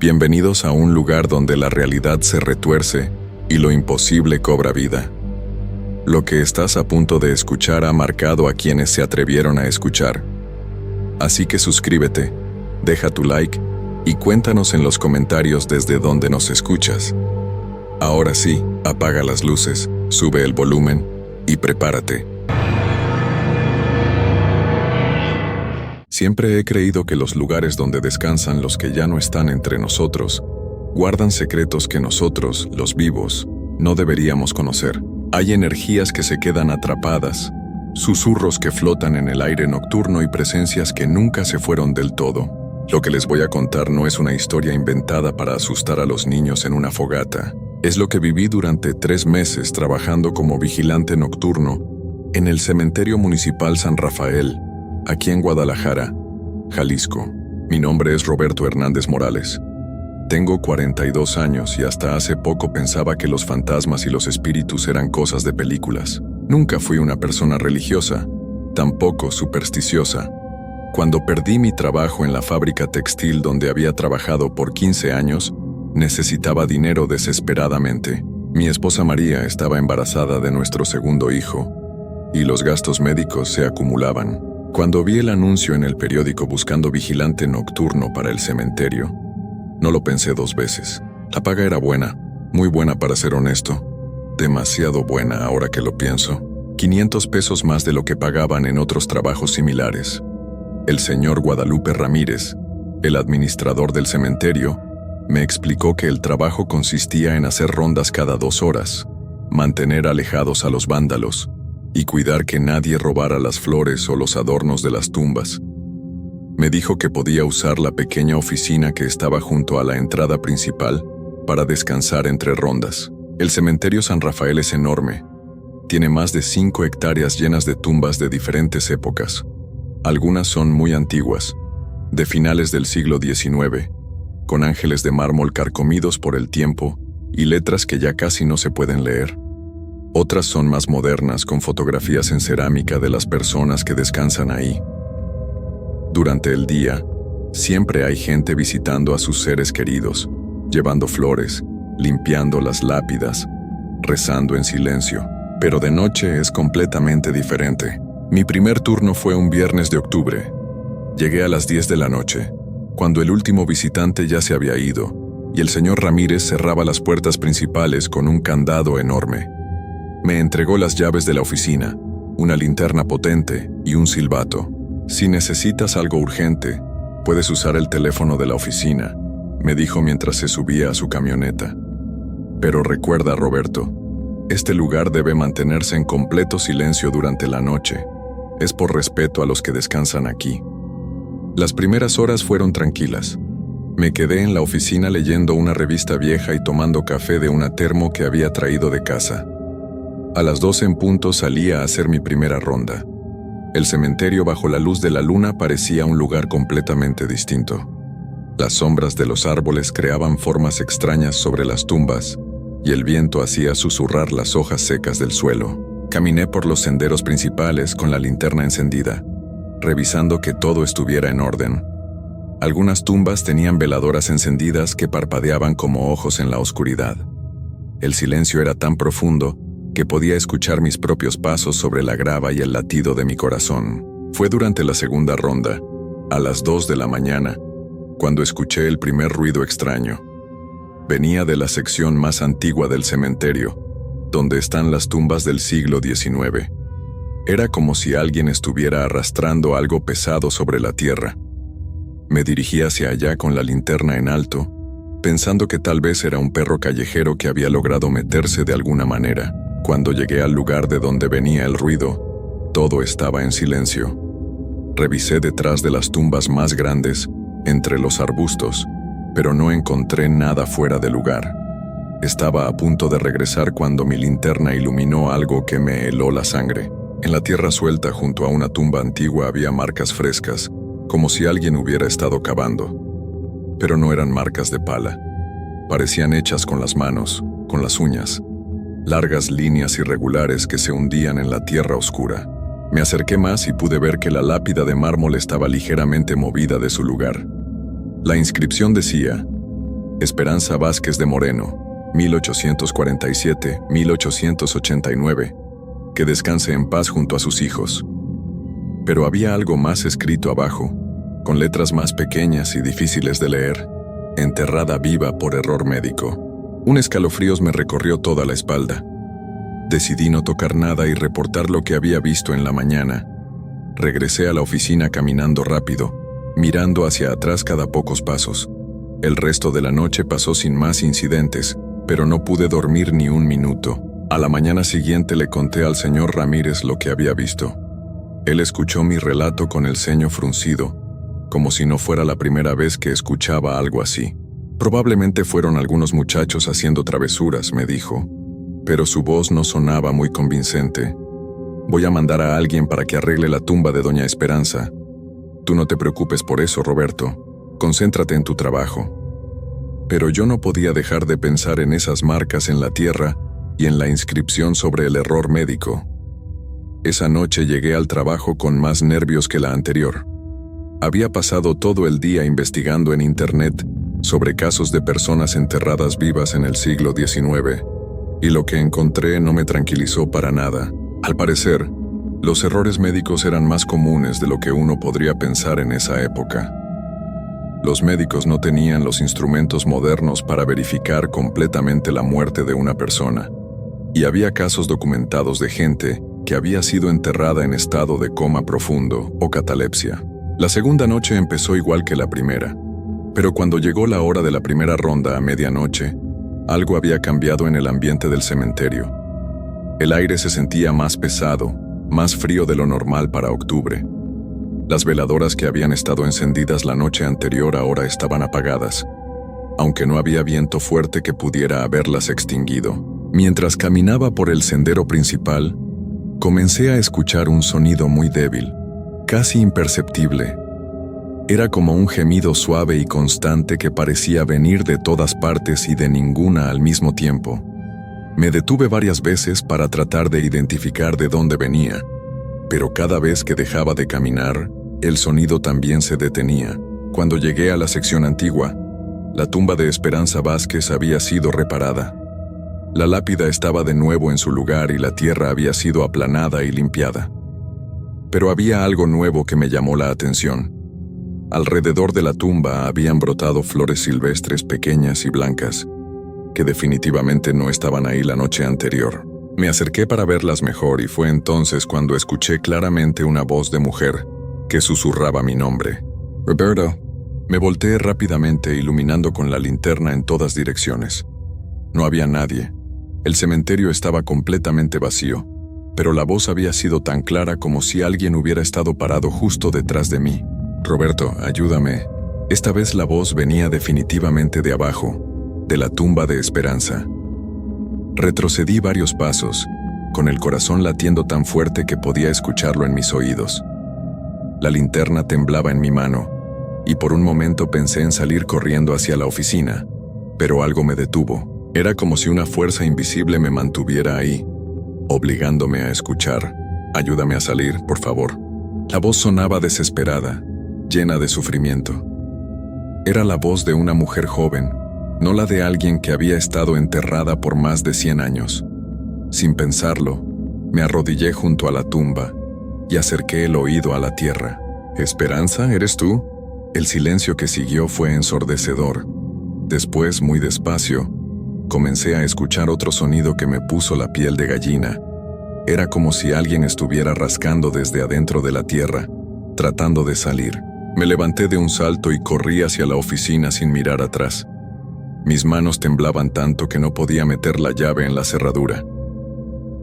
Bienvenidos a un lugar donde la realidad se retuerce y lo imposible cobra vida. Lo que estás a punto de escuchar ha marcado a quienes se atrevieron a escuchar. Así que suscríbete, deja tu like y cuéntanos en los comentarios desde dónde nos escuchas. Ahora sí, apaga las luces, sube el volumen y prepárate. Siempre he creído que los lugares donde descansan los que ya no están entre nosotros guardan secretos que nosotros, los vivos, no deberíamos conocer. Hay energías que se quedan atrapadas, susurros que flotan en el aire nocturno y presencias que nunca se fueron del todo. Lo que les voy a contar no es una historia inventada para asustar a los niños en una fogata. Es lo que viví durante 3 meses trabajando como vigilante nocturno en el Cementerio Municipal San Rafael, aquí en Guadalajara, Jalisco. Mi nombre es Roberto Hernández Morales. Tengo 42 años y hasta hace poco pensaba que los fantasmas y los espíritus eran cosas de películas. Nunca fui una persona religiosa, tampoco supersticiosa. Cuando perdí mi trabajo en la fábrica textil donde había trabajado por 15 años, necesitaba dinero desesperadamente. Mi esposa María estaba embarazada de nuestro segundo hijo y los gastos médicos se acumulaban. Cuando vi el anuncio en el periódico buscando vigilante nocturno para el cementerio, no lo pensé 2 veces. La paga era buena, muy buena para ser honesto, demasiado buena ahora que lo pienso. 500 pesos más de lo que pagaban en otros trabajos similares. El señor Guadalupe Ramírez, el administrador del cementerio, me explicó que el trabajo consistía en hacer rondas cada 2 horas, mantener alejados a los vándalos y cuidar que nadie robara las flores o los adornos de las tumbas. Me dijo que podía usar la pequeña oficina que estaba junto a la entrada principal para descansar entre rondas. El cementerio San Rafael es enorme. Tiene más de 5 hectáreas llenas de tumbas de diferentes épocas. Algunas son muy antiguas, de finales del siglo XIX, con ángeles de mármol carcomidos por el tiempo y letras que ya casi no se pueden leer. Otras son más modernas, con fotografías en cerámica de las personas que descansan ahí. Durante el día, siempre hay gente visitando a sus seres queridos, llevando flores, limpiando las lápidas, rezando en silencio. Pero de noche es completamente diferente. Mi primer turno fue un viernes de octubre. Llegué a las 10 de la noche, cuando el último visitante ya se había ido, y el señor Ramírez cerraba las puertas principales con un candado enorme. Me entregó las llaves de la oficina, una linterna potente y un silbato. Si necesitas algo urgente, puedes usar el teléfono de la oficina, me dijo mientras se subía a su camioneta. Pero recuerda, Roberto, este lugar debe mantenerse en completo silencio durante la noche. Es por respeto a los que descansan aquí. Las primeras horas fueron tranquilas. Me quedé en la oficina leyendo una revista vieja y tomando café de una termo que había traído de casa. A las 12 en punto salí a hacer mi primera ronda. El cementerio bajo la luz de la luna parecía un lugar completamente distinto. Las sombras de los árboles creaban formas extrañas sobre las tumbas y el viento hacía susurrar las hojas secas del suelo. Caminé por los senderos principales con la linterna encendida, revisando que todo estuviera en orden. Algunas tumbas tenían veladoras encendidas que parpadeaban como ojos en la oscuridad. El silencio era tan profundo que podía escuchar mis propios pasos sobre la grava y el latido de mi corazón. Fue durante la segunda ronda, a las 2 de la mañana, cuando escuché el primer ruido extraño. Venía de la sección más antigua del cementerio, donde están las tumbas del siglo XIX. Era como si alguien estuviera arrastrando algo pesado sobre la tierra. Me dirigí hacia allá con la linterna en alto, pensando que tal vez era un perro callejero que había logrado meterse de alguna manera. Cuando llegué al lugar de donde venía el ruido, todo estaba en silencio. Revisé detrás de las tumbas más grandes, entre los arbustos, pero no encontré nada fuera de lugar. Estaba a punto de regresar cuando mi linterna iluminó algo que me heló la sangre. En la tierra suelta junto a una tumba antigua había marcas frescas, como si alguien hubiera estado cavando. Pero no eran marcas de pala. Parecían hechas con las manos, con las uñas. Largas líneas irregulares que se hundían en la tierra oscura. Me acerqué más y pude ver que la lápida de mármol estaba ligeramente movida de su lugar. La inscripción decía: Esperanza Vázquez de Moreno, 1847-1889, que descanse en paz junto a sus hijos. Pero había algo más escrito abajo, con letras más pequeñas y difíciles de leer, enterrada viva por error médico. Un escalofríos me recorrió toda la espalda. Decidí no tocar nada y reportar lo que había visto en la mañana. Regresé a la oficina caminando rápido, mirando hacia atrás cada pocos pasos. El resto de la noche pasó sin más incidentes, pero no pude dormir ni un minuto. A la mañana siguiente le conté al señor Ramírez lo que había visto. Él escuchó mi relato con el ceño fruncido, como si no fuera la primera vez que escuchaba algo así. Probablemente fueron algunos muchachos haciendo travesuras, me dijo, pero su voz no sonaba muy convincente. Voy a mandar a alguien para que arregle la tumba de doña Esperanza. Tú no te preocupes por eso, Roberto. Concéntrate en tu trabajo. Pero yo no podía dejar de pensar en esas marcas en la tierra y en la inscripción sobre el error médico. Esa noche llegué al trabajo con más nervios que la anterior. Había pasado todo el día investigando en internet sobre casos de personas enterradas vivas en el siglo XIX, y lo que encontré no me tranquilizó para nada. Al parecer, los errores médicos eran más comunes de lo que uno podría pensar en esa época. Los médicos no tenían los instrumentos modernos para verificar completamente la muerte de una persona, y había casos documentados de gente que había sido enterrada en estado de coma profundo o catalepsia. La segunda noche empezó igual que la primera, pero cuando llegó la hora de la primera ronda a medianoche, algo había cambiado en el ambiente del cementerio. El aire se sentía más pesado, más frío de lo normal para octubre. Las veladoras que habían estado encendidas la noche anterior ahora estaban apagadas, aunque no había viento fuerte que pudiera haberlas extinguido. Mientras caminaba por el sendero principal, comencé a escuchar un sonido muy débil, casi imperceptible. Era como un gemido suave y constante que parecía venir de todas partes y de ninguna al mismo tiempo. Me detuve varias veces para tratar de identificar de dónde venía, pero cada vez que dejaba de caminar, el sonido también se detenía. Cuando llegué a la sección antigua, la tumba de Esperanza Vázquez había sido reparada. La lápida estaba de nuevo en su lugar y la tierra había sido aplanada y limpiada. Pero había algo nuevo que me llamó la atención. Alrededor de la tumba habían brotado flores silvestres pequeñas y blancas, que definitivamente no estaban ahí la noche anterior. Me acerqué para verlas mejor y fue entonces cuando escuché claramente una voz de mujer que susurraba mi nombre. Roberto. Me volteé rápidamente, iluminando con la linterna en todas direcciones. No había nadie. El cementerio estaba completamente vacío, pero la voz había sido tan clara como si alguien hubiera estado parado justo detrás de mí. Roberto, ayúdame. Esta vez la voz venía definitivamente de abajo, de la tumba de Esperanza. Retrocedí varios pasos, con el corazón latiendo tan fuerte que podía escucharlo en mis oídos. La linterna temblaba en mi mano, y por un momento pensé en salir corriendo hacia la oficina, pero algo me detuvo. Era como si una fuerza invisible me mantuviera ahí, obligándome a escuchar. Ayúdame a salir, por favor. La voz sonaba desesperada, llena de sufrimiento. Era la voz de una mujer joven, no la de alguien que había estado enterrada por más de 100 años. Sin pensarlo, me arrodillé junto a la tumba y acerqué el oído a la tierra. ¿Esperanza, eres tú? El silencio que siguió fue ensordecedor. Después, muy despacio, comencé a escuchar otro sonido que me puso la piel de gallina. Era como si alguien estuviera rascando desde adentro de la tierra, tratando de salir. Me levanté de un salto y corrí hacia la oficina sin mirar atrás. Mis manos temblaban tanto que no podía meter la llave en la cerradura.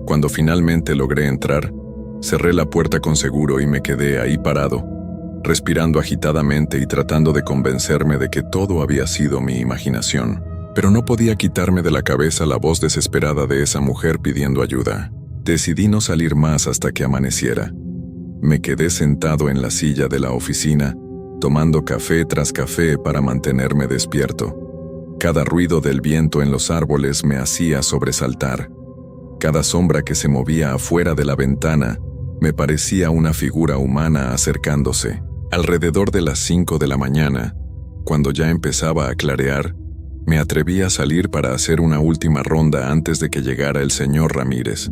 Cuando finalmente logré entrar, cerré la puerta con seguro y me quedé ahí parado, respirando agitadamente y tratando de convencerme de que todo había sido mi imaginación. Pero no podía quitarme de la cabeza la voz desesperada de esa mujer pidiendo ayuda. Decidí no salir más hasta que amaneciera. Me quedé sentado en la silla de la oficina, tomando café tras café para mantenerme despierto. Cada ruido del viento en los árboles me hacía sobresaltar. Cada sombra que se movía afuera de la ventana me parecía una figura humana acercándose. Alrededor de las 5 de la mañana, cuando ya empezaba a clarear, Me atreví a salir para hacer una última ronda antes de que llegara el señor Ramírez.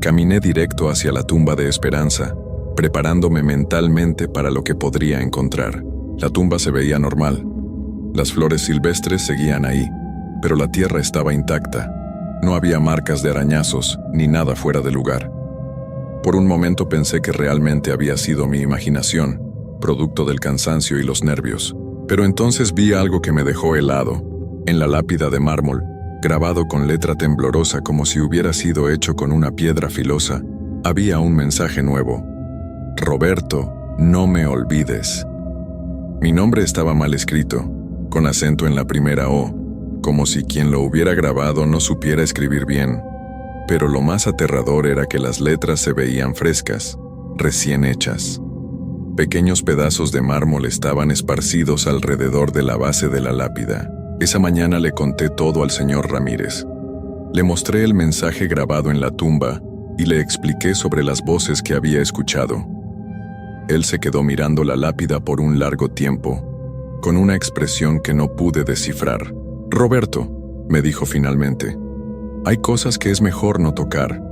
Caminé directo hacia la tumba de Esperanza, preparándome mentalmente para lo que podría encontrar. La tumba se veía normal. Las flores silvestres seguían ahí, pero la tierra estaba intacta. No había marcas de arañazos ni nada fuera de lugar. Por un momento pensé que realmente había sido mi imaginación, producto del cansancio y los nervios. Pero entonces vi algo que me dejó helado. En la lápida de mármol, grabado con letra temblorosa como si hubiera sido hecho con una piedra filosa, había un mensaje nuevo. Roberto, no me olvides. Mi nombre estaba mal escrito, con acento en la primera O, como si quien lo hubiera grabado no supiera escribir bien. Pero lo más aterrador era que las letras se veían frescas, recién hechas. Pequeños pedazos de mármol estaban esparcidos alrededor de la base de la lápida. Esa mañana le conté todo al señor Ramírez. Le mostré el mensaje grabado en la tumba y le expliqué sobre las voces que había escuchado. Él se quedó mirando la lápida por un largo tiempo, con una expresión que no pude descifrar. «Roberto», me dijo finalmente, «hay cosas que es mejor no tocar.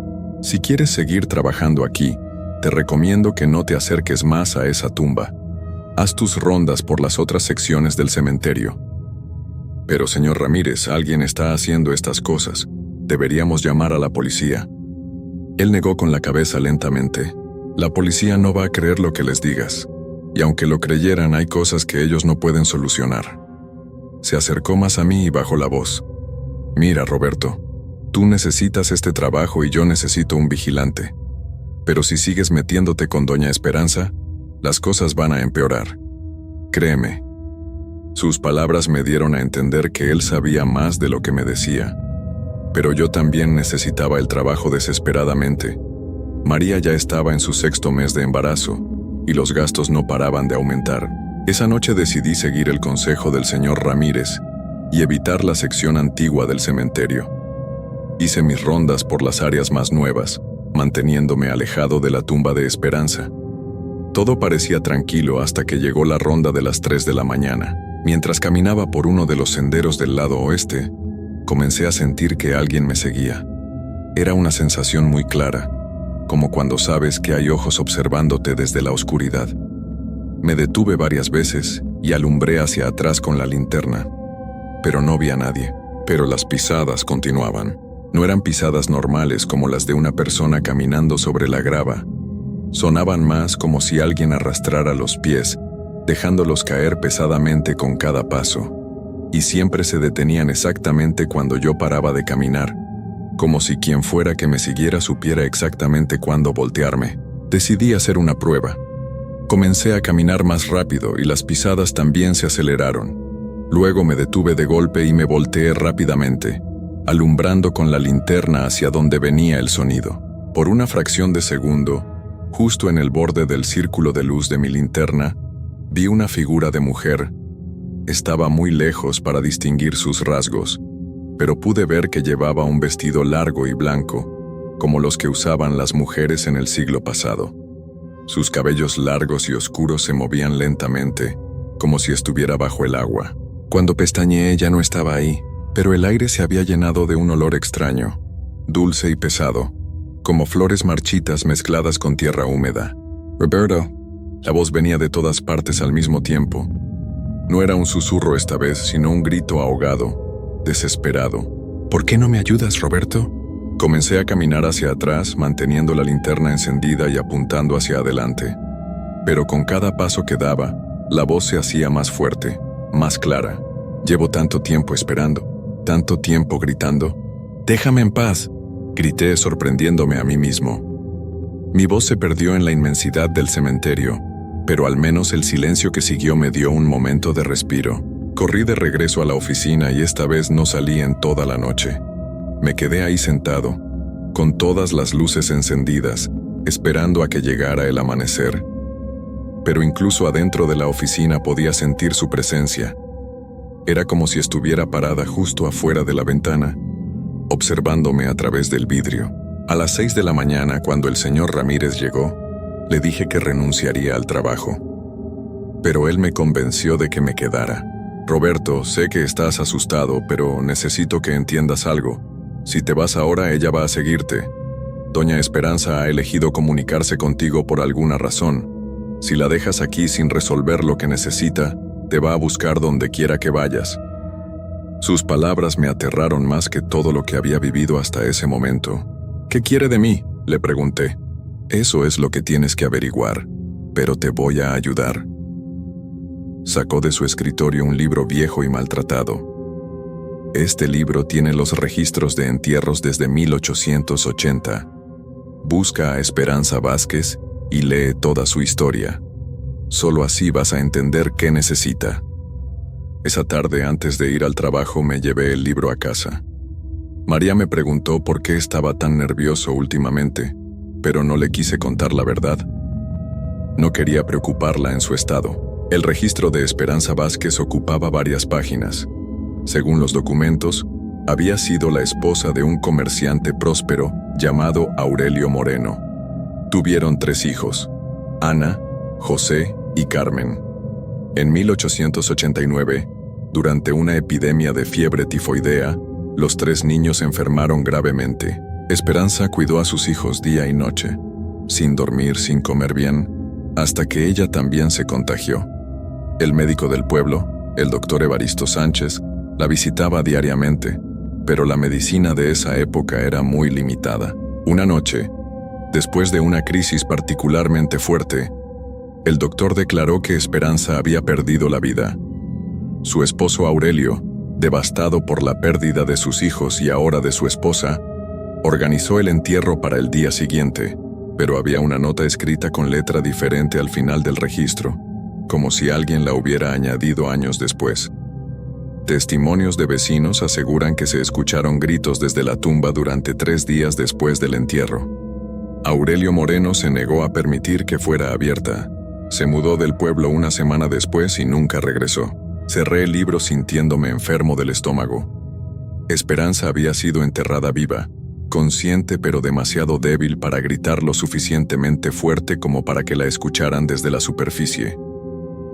Si quieres seguir trabajando aquí, te recomiendo que no te acerques más a esa tumba. Haz tus rondas por las otras secciones del cementerio». «Pero, señor Ramírez, alguien está haciendo estas cosas. Deberíamos llamar a la policía». Él negó con la cabeza lentamente. «La policía no va a creer lo que les digas. Y aunque lo creyeran, hay cosas que ellos no pueden solucionar». Se acercó más a mí y bajó la voz. «Mira, Roberto, tú necesitas este trabajo y yo necesito un vigilante. Pero si sigues metiéndote con doña Esperanza, las cosas van a empeorar. Créeme». Sus palabras me dieron a entender que él sabía más de lo que me decía. Pero yo también necesitaba el trabajo desesperadamente. María ya estaba en su 6º mes de embarazo, y los gastos no paraban de aumentar. Esa noche decidí seguir el consejo del señor Ramírez y evitar la sección antigua del cementerio. Hice mis rondas por las áreas más nuevas, manteniéndome alejado de la tumba de Esperanza. Todo parecía tranquilo hasta que llegó la ronda de las 3 de la mañana. Mientras caminaba por uno de los senderos del lado oeste, comencé a sentir que alguien me seguía. Era una sensación muy clara, como cuando sabes que hay ojos observándote desde la oscuridad. Me detuve varias veces y alumbré hacia atrás con la linterna, pero no vi a nadie. Pero las pisadas continuaban. No eran pisadas normales como las de una persona caminando sobre la grava. Sonaban más como si alguien arrastrara los pies, dejándolos caer pesadamente con cada paso. Y siempre se detenían exactamente cuando yo paraba de caminar, como si quien fuera que me siguiera supiera exactamente cuándo voltearme. Decidí hacer una prueba. Comencé a caminar más rápido y las pisadas también se aceleraron. Luego me detuve de golpe y me volteé rápidamente, alumbrando con la linterna hacia donde venía el sonido. Por una fracción de segundo, justo en el borde del círculo de luz de mi linterna, vi una figura de mujer. Estaba muy lejos para distinguir sus rasgos, pero pude ver que llevaba un vestido largo y blanco, como los que usaban las mujeres en el siglo pasado. Sus cabellos largos y oscuros se movían lentamente, como si estuviera bajo el agua. Cuando pestañeé ya no estaba ahí, pero el aire se había llenado de un olor extraño, dulce y pesado, como flores marchitas mezcladas con tierra húmeda. «Roberto». La voz venía de todas partes al mismo tiempo. No era un susurro esta vez, sino un grito ahogado, desesperado. «¿Por qué no me ayudas, Roberto?». Comencé a caminar hacia atrás, manteniendo la linterna encendida y apuntando hacia adelante. Pero con cada paso que daba, la voz se hacía más fuerte, más clara. «Llevo tanto tiempo esperando, tanto tiempo gritando. Déjame en paz», grité sorprendiéndome a mí mismo. Mi voz se perdió en la inmensidad del cementerio, pero al menos el silencio que siguió me dio un momento de respiro. Corrí de regreso a la oficina y esta vez no salí en toda la noche. Me quedé ahí sentado, con todas las luces encendidas, esperando a que llegara el amanecer. Pero incluso adentro de la oficina podía sentir su presencia. Era como si estuviera parada justo afuera de la ventana, observándome a través del vidrio. A las 6 de la mañana, cuando el señor Ramírez llegó, le dije que renunciaría al trabajo. Pero él me convenció de que me quedara. Roberto, sé que estás asustado, pero necesito que entiendas algo. Si te vas ahora, ella va a seguirte. Doña Esperanza ha elegido comunicarse contigo por alguna razón. Si la dejas aquí sin resolver lo que necesita, te va a buscar donde quiera que vayas. Sus palabras me aterraron más que todo lo que había vivido hasta ese momento. ¿Qué quiere de mí?, le pregunté. Eso es lo que tienes que averiguar, pero te voy a ayudar. Sacó de su escritorio un libro viejo y maltratado. Este libro tiene los registros de entierros desde 1880. Busca a Esperanza Vázquez y lee toda su historia. Solo así vas a entender qué necesita. Esa tarde, antes de ir al trabajo, me llevé el libro a casa. María me preguntó por qué estaba tan nervioso últimamente, pero no le quise contar la verdad. No quería preocuparla en su estado. El registro de Esperanza Vázquez ocupaba varias páginas. Según los documentos, había sido la esposa de un comerciante próspero llamado Aurelio Moreno. Tuvieron 3 hijos, Ana, José y Carmen. En 1889, durante una epidemia de fiebre tifoidea, los 3 niños enfermaron gravemente. Esperanza cuidó a sus hijos día y noche, sin dormir, sin comer bien, hasta que ella también se contagió. El médico del pueblo, el doctor Evaristo Sánchez, la visitaba diariamente, pero la medicina de esa época era muy limitada. Una noche, después de una crisis particularmente fuerte, el doctor declaró que Esperanza había perdido la vida. Su esposo Aurelio, devastado por la pérdida de sus hijos y ahora de su esposa, organizó el entierro para el día siguiente, pero había una nota escrita con letra diferente al final del registro, como si alguien la hubiera añadido años después. Testimonios de vecinos aseguran que se escucharon gritos desde la tumba durante 3 días después del entierro. Aurelio Moreno se negó a permitir que fuera abierta. Se mudó del pueblo una semana después y nunca regresó. Cerré el libro sintiéndome enfermo del estómago. Esperanza había sido enterrada viva, consciente pero demasiado débil para gritar lo suficientemente fuerte como para que la escucharan desde la superficie.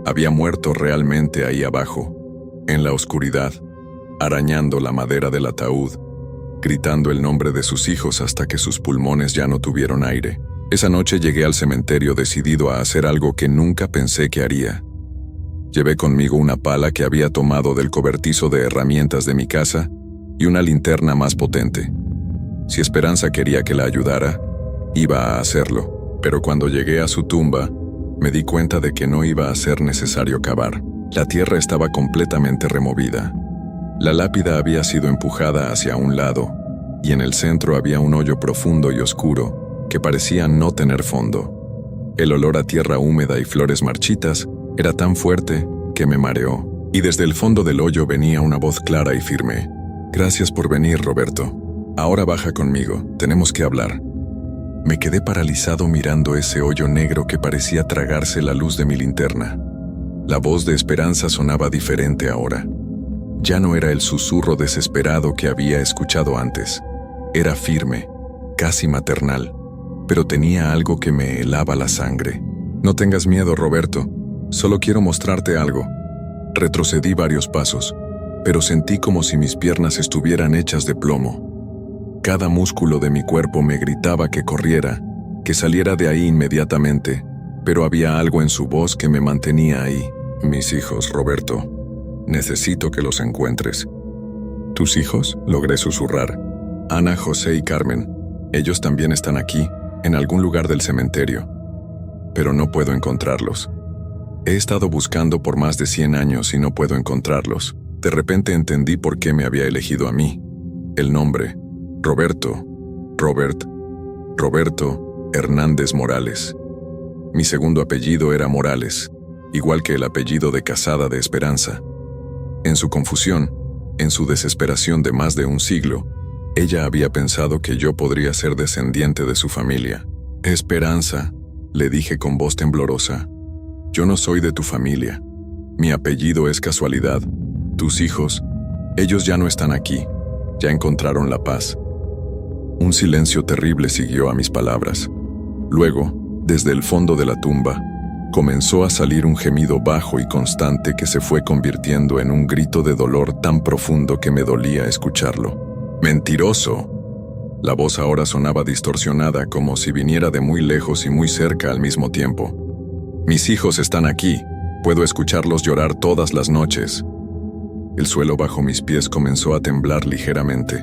Había muerto realmente ahí abajo, en la oscuridad, arañando la madera del ataúd, gritando el nombre de sus hijos hasta que sus pulmones ya no tuvieron aire. Esa noche llegué al cementerio decidido a hacer algo que nunca pensé que haría. Llevé conmigo una pala que había tomado del cobertizo de herramientas de mi casa y una linterna más potente. Si Esperanza quería que la ayudara, iba a hacerlo, pero cuando llegué a su tumba, me di cuenta de que no iba a ser necesario cavar. La tierra estaba completamente removida. La lápida había sido empujada hacia un lado, y en el centro había un hoyo profundo y oscuro que parecía no tener fondo. El olor a tierra húmeda y flores marchitas era tan fuerte que me mareó, y desde el fondo del hoyo venía una voz clara y firme. «Gracias por venir, Roberto. Ahora baja conmigo, tenemos que hablar». Me quedé paralizado mirando ese hoyo negro que parecía tragarse la luz de mi linterna. La voz de Esperanza sonaba diferente ahora. Ya no era el susurro desesperado que había escuchado antes. Era firme, casi maternal, pero tenía algo que me helaba la sangre. «No tengas miedo, Roberto. Solo quiero mostrarte algo». Retrocedí varios pasos, pero sentí como si mis piernas estuvieran hechas de plomo. Cada músculo de mi cuerpo me gritaba que corriera, que saliera de ahí inmediatamente, pero había algo en su voz que me mantenía ahí. «Mis hijos, Roberto. Necesito que los encuentres». «¿Tus hijos?», logré susurrar. «Ana, José y Carmen. Ellos también están aquí, en algún lugar del cementerio. Pero no puedo encontrarlos. He estado buscando por más de 100 años y no puedo encontrarlos». De repente entendí por qué me había elegido a mí. El nombre, Roberto Hernández Morales. Mi segundo apellido era Morales, igual que el apellido de casada de Esperanza. En su confusión, en su desesperación de más de un siglo, ella había pensado que yo podría ser descendiente de su familia. «Esperanza», le dije con voz temblorosa, «yo no soy de tu familia. Mi apellido es casualidad. Tus hijos, ellos ya no están aquí. Ya encontraron la paz». Un silencio terrible siguió a mis palabras. Luego, desde el fondo de la tumba, comenzó a salir un gemido bajo y constante que se fue convirtiendo en un grito de dolor tan profundo que me dolía escucharlo. ¡Mentiroso! La voz ahora sonaba distorsionada, como si viniera de muy lejos y muy cerca al mismo tiempo. Mis hijos están aquí. Puedo escucharlos llorar todas las noches. El suelo bajo mis pies comenzó a temblar ligeramente.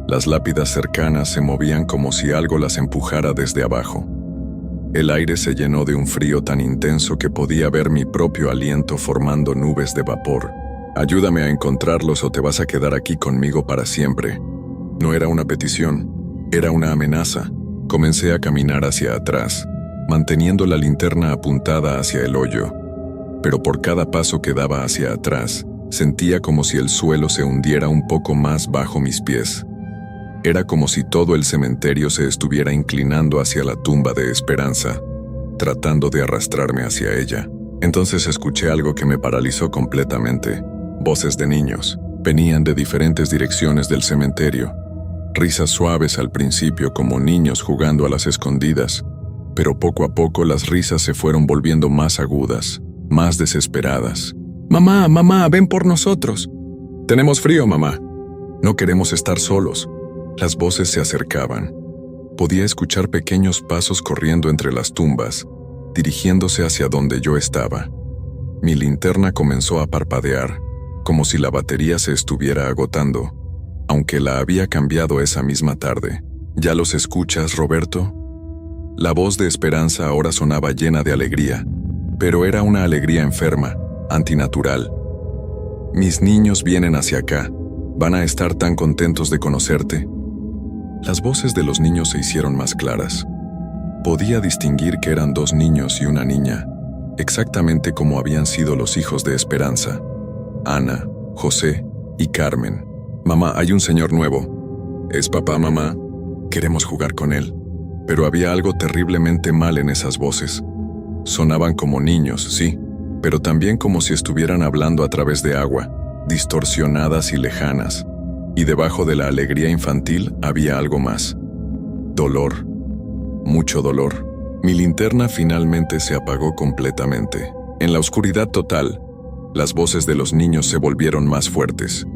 Las lápidas cercanas se movían como si algo las empujara desde abajo. El aire se llenó de un frío tan intenso que podía ver mi propio aliento formando nubes de vapor. Ayúdame a encontrarlos o te vas a quedar aquí conmigo para siempre. No era una petición, era una amenaza. Comencé a caminar hacia atrás, manteniendo la linterna apuntada hacia el hoyo. Pero por cada paso que daba hacia atrás, sentía como si el suelo se hundiera un poco más bajo mis pies. Era como si todo el cementerio se estuviera inclinando hacia la tumba de Esperanza, tratando de arrastrarme hacia ella. Entonces escuché algo que me paralizó completamente. Voces de niños. Venían de diferentes direcciones del cementerio. Risas suaves al principio como niños jugando a las escondidas, pero poco a poco las risas se fueron volviendo más agudas, más desesperadas. «Mamá, mamá, ven por nosotros. Tenemos frío, mamá. No queremos estar solos». Las voces se acercaban. Podía escuchar pequeños pasos corriendo entre las tumbas, dirigiéndose hacia donde yo estaba. Mi linterna comenzó a parpadear, como si la batería se estuviera agotando, aunque la había cambiado esa misma tarde. ¿Ya los escuchas, Roberto? La voz de Esperanza ahora sonaba llena de alegría, pero era una alegría enferma, antinatural. Mis niños vienen hacia acá. ¿Van a estar tan contentos de conocerte? Las voces de los niños se hicieron más claras. Podía distinguir que eran 2 niños y una niña, exactamente como habían sido los hijos de Esperanza: Ana, José y Carmen. «Mamá, hay un señor nuevo». «¿Es papá, mamá?» «Queremos jugar con él». Pero había algo terriblemente mal en esas voces. Sonaban como niños, sí, pero también como si estuvieran hablando a través de agua, distorsionadas y lejanas. Y debajo de la alegría infantil había algo más. Dolor. Mucho dolor. Mi linterna finalmente se apagó completamente. En la oscuridad total, las voces de los niños se volvieron más fuertes.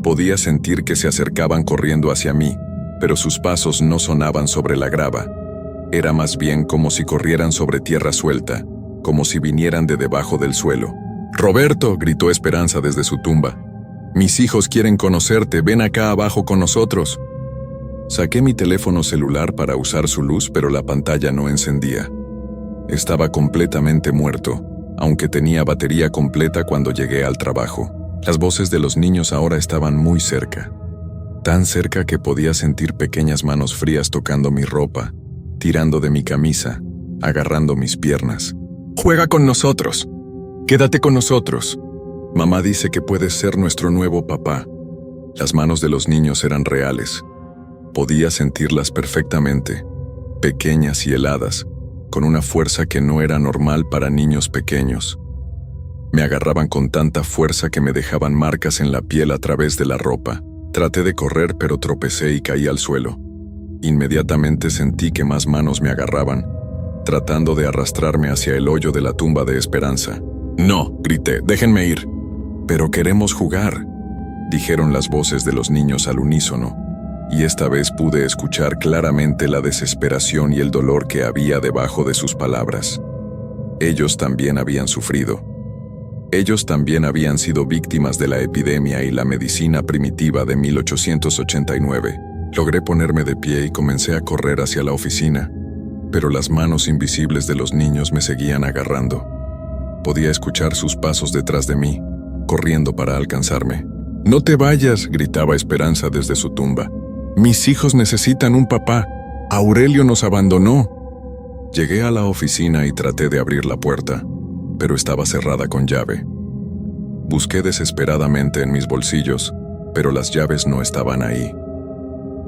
Podía sentir que se acercaban corriendo hacia mí, pero sus pasos no sonaban sobre la grava. Era más bien como si corrieran sobre tierra suelta, como si vinieran de debajo del suelo. «Roberto», gritó Esperanza desde su tumba. «Mis hijos quieren conocerte, ven acá abajo con nosotros». Saqué mi teléfono celular para usar su luz, pero la pantalla no encendía. Estaba completamente muerto, aunque tenía batería completa cuando llegué al trabajo. Las voces de los niños ahora estaban muy cerca. Tan cerca que podía sentir pequeñas manos frías tocando mi ropa, tirando de mi camisa, agarrando mis piernas. «Juega con nosotros. Quédate con nosotros. Mamá dice que puedes ser nuestro nuevo papá». Las manos de los niños eran reales. Podía sentirlas perfectamente, pequeñas y heladas, con una fuerza que no era normal para niños pequeños. Me agarraban con tanta fuerza que me dejaban marcas en la piel a través de la ropa. Traté de correr, pero tropecé y caí al suelo. Inmediatamente sentí que más manos me agarraban, tratando de arrastrarme hacia el hoyo de la tumba de Esperanza. «No», grité, «déjenme ir». «Pero queremos jugar», dijeron las voces de los niños al unísono, y esta vez pude escuchar claramente la desesperación y el dolor que había debajo de sus palabras. Ellos también habían sufrido. Ellos también habían sido víctimas de la epidemia y la medicina primitiva de 1889. Logré ponerme de pie y comencé a correr hacia la oficina, pero las manos invisibles de los niños me seguían agarrando. Podía escuchar sus pasos detrás de mí, corriendo para alcanzarme. «No te vayas», gritaba Esperanza desde su tumba. «Mis hijos necesitan un papá. Aurelio nos abandonó». Llegué a la oficina y traté de abrir la puerta, pero estaba cerrada con llave. Busqué desesperadamente en mis bolsillos, pero las llaves no estaban ahí.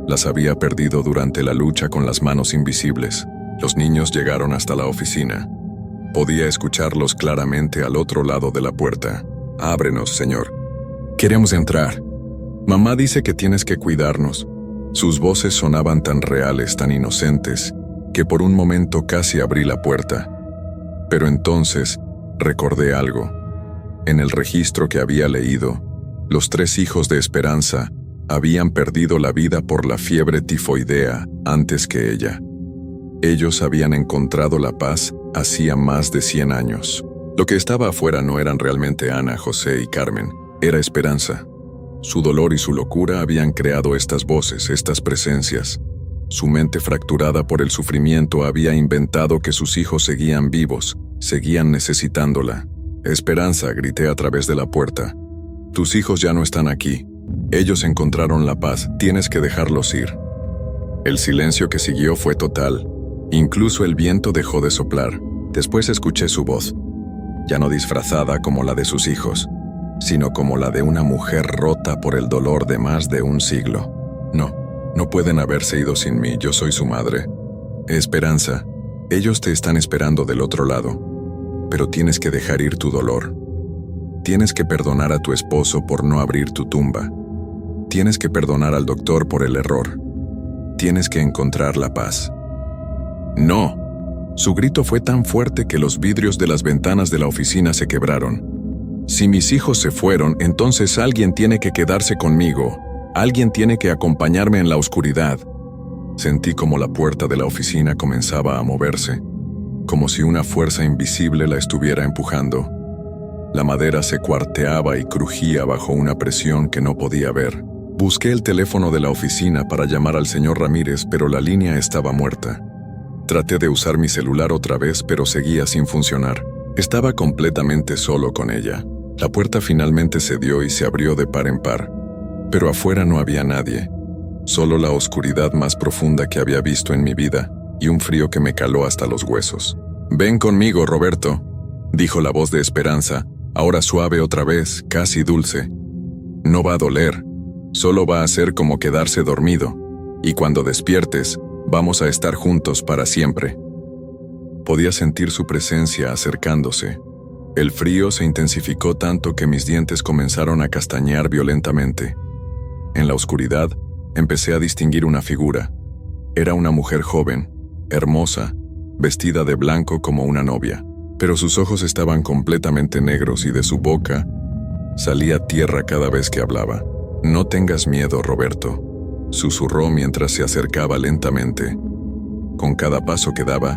Las había perdido durante la lucha con las manos invisibles. Los niños llegaron hasta la oficina. Podía escucharlos claramente al otro lado de la puerta. «Ábrenos, señor. Queremos entrar. Mamá dice que tienes que cuidarnos». Sus voces sonaban tan reales, tan inocentes, que por un momento casi abrí la puerta. Pero entonces recordé algo. En el registro que había leído, los 3 hijos de Esperanza habían perdido la vida por la fiebre tifoidea antes que ella. Ellos habían encontrado la paz hacía más de 100 años. Lo que estaba afuera no eran realmente Ana, José y Carmen, era Esperanza. Su dolor y su locura habían creado estas voces, estas presencias. Su mente fracturada por el sufrimiento había inventado que sus hijos seguían vivos, seguían necesitándola. Esperanza, grité a través de la puerta. Tus hijos ya no están aquí. Ellos encontraron la paz, tienes que dejarlos ir. El silencio que siguió fue total. Incluso el viento dejó de soplar. Después escuché su voz, ya no disfrazada como la de sus hijos, sino como la de una mujer rota por el dolor de más de un siglo. No pueden haberse ido sin mí, yo soy su madre. Esperanza, ellos te están esperando del otro lado, pero tienes que dejar ir tu dolor. Tienes que perdonar a tu esposo por no abrir tu tumba. Tienes que perdonar al doctor por el error. Tienes que encontrar la paz. ¡No! Su grito fue tan fuerte que los vidrios de las ventanas de la oficina se quebraron. Si mis hijos se fueron, entonces alguien tiene que quedarse conmigo. Alguien tiene que acompañarme en la oscuridad. Sentí como la puerta de la oficina comenzaba a moverse, como si una fuerza invisible la estuviera empujando. La madera se cuarteaba y crujía bajo una presión que no podía ver. Busqué el teléfono de la oficina para llamar al señor Ramírez, pero la línea estaba muerta. Traté de usar mi celular otra vez, pero seguía sin funcionar. Estaba completamente solo con ella. La puerta finalmente cedió y se abrió de par en par. Pero afuera no había nadie. Solo la oscuridad más profunda que había visto en mi vida y un frío que me caló hasta los huesos. «Ven conmigo, Roberto», dijo la voz de Esperanza, ahora suave otra vez, casi dulce. «No va a doler, solo va a ser como quedarse dormido, y cuando despiertes, vamos a estar juntos para siempre». Podía sentir su presencia acercándose. El frío se intensificó tanto que mis dientes comenzaron a castañear violentamente. En la oscuridad, empecé a distinguir una figura. Era una mujer joven, hermosa, vestida de blanco como una novia, pero sus ojos estaban completamente negros y de su boca salía tierra cada vez que hablaba. «No tengas miedo, Roberto», susurró mientras se acercaba lentamente. Con cada paso que daba,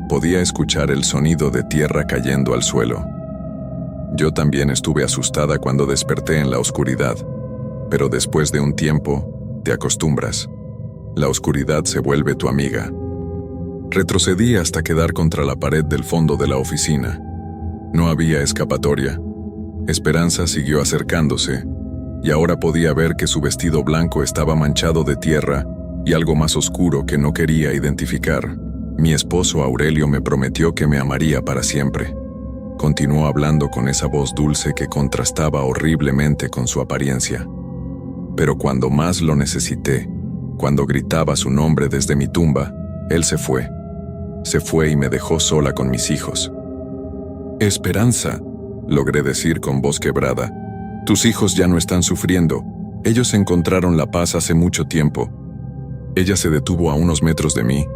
podía escuchar el sonido de tierra cayendo al suelo. Yo también estuve asustada cuando desperté en la oscuridad, pero después de un tiempo, te acostumbras. La oscuridad se vuelve tu amiga. Retrocedí hasta quedar contra la pared del fondo de la oficina. No había escapatoria. Esperanza siguió acercándose, y ahora podía ver que su vestido blanco estaba manchado de tierra y algo más oscuro que no quería identificar. Mi esposo Aurelio me prometió que me amaría para siempre. Continuó hablando con esa voz dulce que contrastaba horriblemente con su apariencia. Pero cuando más lo necesité, cuando gritaba su nombre desde mi tumba, él se fue. Se fue y me dejó sola con mis hijos. «Esperanza», logré decir con voz quebrada, «tus hijos ya no están sufriendo. Ellos encontraron la paz hace mucho tiempo». Ella se detuvo a unos metros de mí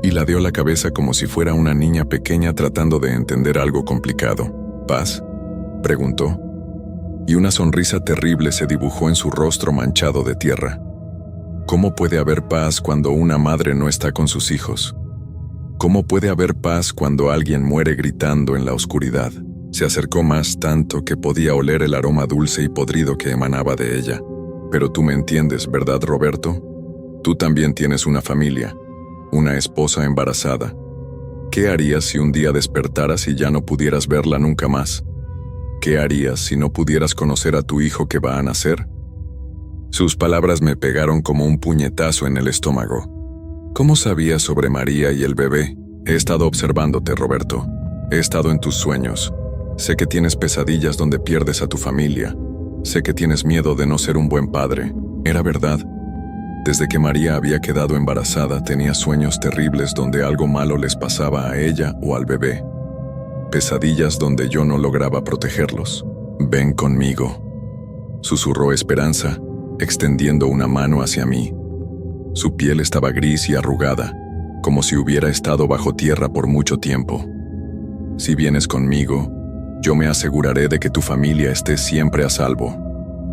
y ladeó la cabeza como si fuera una niña pequeña tratando de entender algo complicado. «¿Paz?», preguntó, y una sonrisa terrible se dibujó en su rostro manchado de tierra. ¿Cómo puede haber paz cuando una madre no está con sus hijos? ¿Cómo puede haber paz cuando alguien muere gritando en la oscuridad? Se acercó más tanto que podía oler el aroma dulce y podrido que emanaba de ella. «Pero tú me entiendes, ¿verdad, Roberto? Tú también tienes una familia, una esposa embarazada. ¿Qué harías si un día despertaras y ya no pudieras verla nunca más? ¿Qué harías si no pudieras conocer a tu hijo que va a nacer?» Sus palabras me pegaron como un puñetazo en el estómago. «¿Cómo sabías sobre María y el bebé? He estado observándote, Roberto. He estado en tus sueños. Sé que tienes pesadillas donde pierdes a tu familia. Sé que tienes miedo de no ser un buen padre. Era verdad. Desde que María había quedado embarazada, tenía sueños terribles donde algo malo les pasaba a ella o al bebé. Pesadillas donde yo no lograba protegerlos. «Ven conmigo», susurró Esperanza, extendiendo una mano hacia mí. Su piel estaba gris y arrugada, como si hubiera estado bajo tierra por mucho tiempo. Si vienes conmigo, yo me aseguraré de que tu familia esté siempre a salvo.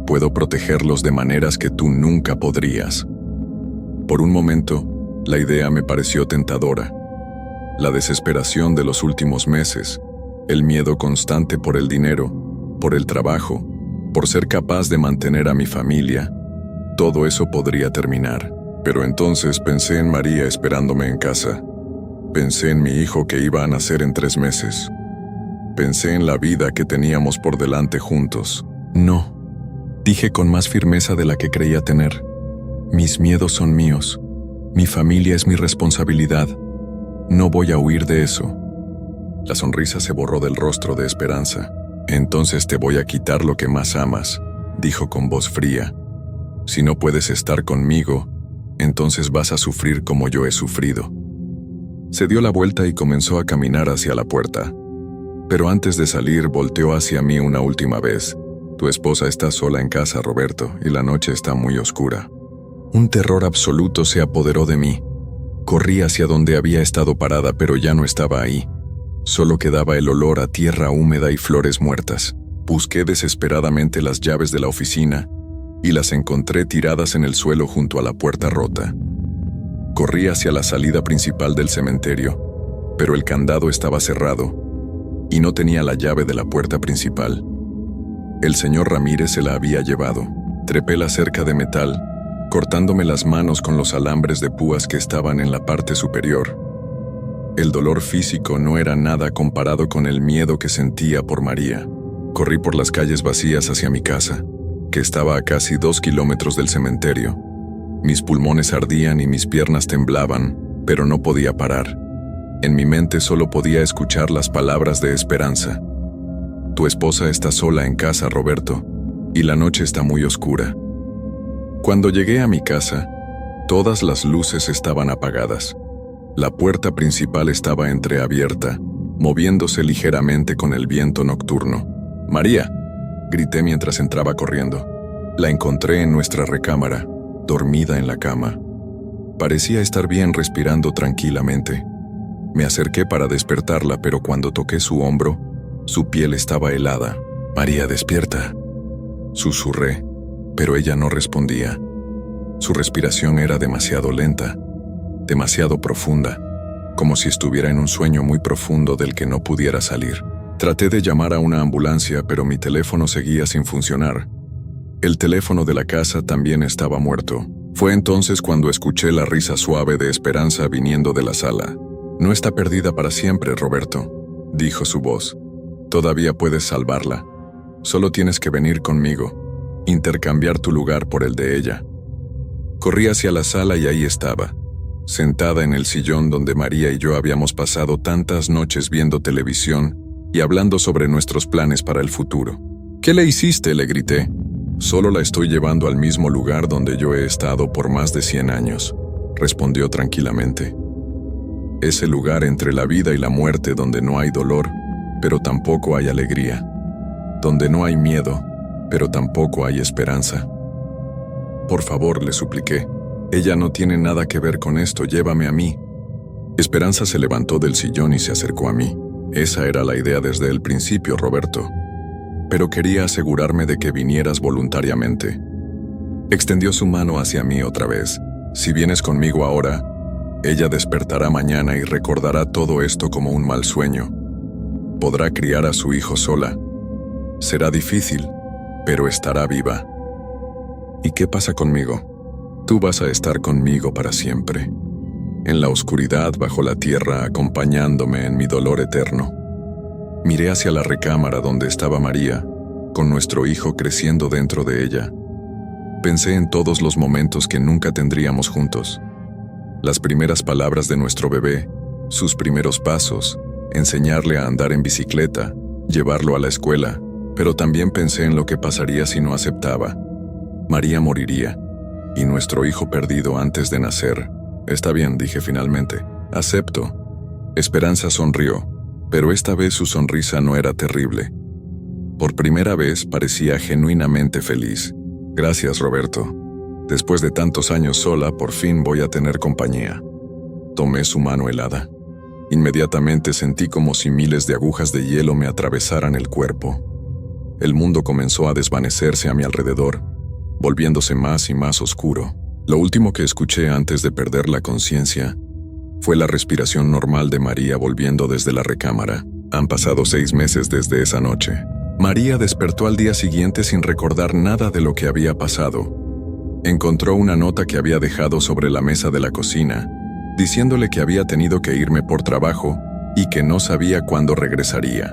Puedo protegerlos de maneras que tú nunca podrías. Por un momento, la idea me pareció tentadora. La desesperación de los últimos meses, el miedo constante por el dinero, por el trabajo, por ser capaz de mantener a mi familia, todo eso podría terminar. Pero entonces pensé en María esperándome en casa. Pensé en mi hijo que iba a nacer en 3 meses. Pensé en la vida que teníamos por delante juntos. No, dije con más firmeza de la que creía tener. Mis miedos son míos. Mi familia es mi responsabilidad. No voy a huir de eso. La sonrisa se borró del rostro de Esperanza. Entonces te voy a quitar lo que más amas, dijo con voz fría. Si no puedes estar conmigo, entonces vas a sufrir como yo he sufrido. Se dio la vuelta y comenzó a caminar hacia la puerta. Pero antes de salir, volteó hacia mí una última vez. Tu esposa está sola en casa, Roberto, y la noche está muy oscura. Un terror absoluto se apoderó de mí. Corrí hacia donde había estado parada, pero ya no estaba ahí. Solo quedaba el olor a tierra húmeda y flores muertas. Busqué desesperadamente las llaves de la oficina y las encontré tiradas en el suelo junto a la puerta rota. Corrí hacia la salida principal del cementerio, pero el candado estaba cerrado y no tenía la llave de la puerta principal. El señor Ramírez se la había llevado. Trepé la cerca de metal, cortándome las manos con los alambres de púas que estaban en la parte superior. El dolor físico no era nada comparado con el miedo que sentía por María. Corrí por las calles vacías hacia mi casa, que estaba a casi 2 kilómetros del cementerio. Mis pulmones ardían y mis piernas temblaban, pero no podía parar. En mi mente solo podía escuchar las palabras de Esperanza. Tu esposa está sola en casa, Roberto, y la noche está muy oscura. Cuando llegué a mi casa, todas las luces estaban apagadas. La puerta principal estaba entreabierta, moviéndose ligeramente con el viento nocturno. «María», grité mientras entraba corriendo. La encontré en nuestra recámara, dormida en la cama. Parecía estar bien, respirando tranquilamente. Me acerqué para despertarla, pero cuando toqué su hombro, su piel estaba helada. «María, despierta», susurré, pero ella no respondía. Su respiración era demasiado lenta, demasiado profunda, como si estuviera en un sueño muy profundo del que no pudiera salir. Traté de llamar a una ambulancia, pero mi teléfono seguía sin funcionar. El teléfono de la casa también estaba muerto. Fue entonces cuando escuché la risa suave de Esperanza viniendo de la sala. «No está perdida para siempre, Roberto», dijo su voz. «Todavía puedes salvarla. Solo tienes que venir conmigo, intercambiar tu lugar por el de ella». Corrí hacia la sala y ahí estaba, sentada en el sillón donde María y yo habíamos pasado tantas noches viendo televisión y hablando sobre nuestros planes para el futuro. «¿Qué le hiciste?», le grité. «Solo la estoy llevando al mismo lugar donde yo he estado por más de 100 años», respondió tranquilamente. «Ese lugar entre la vida y la muerte donde no hay dolor, pero tampoco hay alegría. Donde no hay miedo, pero tampoco hay esperanza». «Por favor», le supliqué. «Ella no tiene nada que ver con esto, llévame a mí». Esperanza se levantó del sillón y se acercó a mí. «Esa era la idea desde el principio, Roberto. Pero quería asegurarme de que vinieras voluntariamente». Extendió su mano hacia mí otra vez. «Si vienes conmigo ahora, ella despertará mañana y recordará todo esto como un mal sueño. Podrá criar a su hijo sola. Será difícil, pero estará viva. ¿Y qué pasa conmigo? Tú vas a estar conmigo para siempre, en la oscuridad bajo la tierra, acompañándome en mi dolor eterno». Miré hacia la recámara donde estaba María, con nuestro hijo creciendo dentro de ella. Pensé en todos los momentos que nunca tendríamos juntos. Las primeras palabras de nuestro bebé, sus primeros pasos, enseñarle a andar en bicicleta, llevarlo a la escuela, pero también pensé en lo que pasaría si no aceptaba. María moriría, y nuestro hijo perdido antes de nacer. «Está bien», dije finalmente. «Acepto». Esperanza sonrió, pero esta vez su sonrisa no era terrible. Por primera vez parecía genuinamente feliz. «Gracias, Roberto. Después de tantos años sola, por fin voy a tener compañía». Tomé su mano helada. Inmediatamente sentí como si miles de agujas de hielo me atravesaran el cuerpo. El mundo comenzó a desvanecerse a mi alrededor, volviéndose más y más oscuro. Lo último que escuché antes de perder la conciencia fue la respiración normal de María volviendo desde la recámara. Han pasado 6 meses desde esa noche. María despertó al día siguiente sin recordar nada de lo que había pasado. Encontró una nota que había dejado sobre la mesa de la cocina, diciéndole que había tenido que irme por trabajo y que no sabía cuándo regresaría.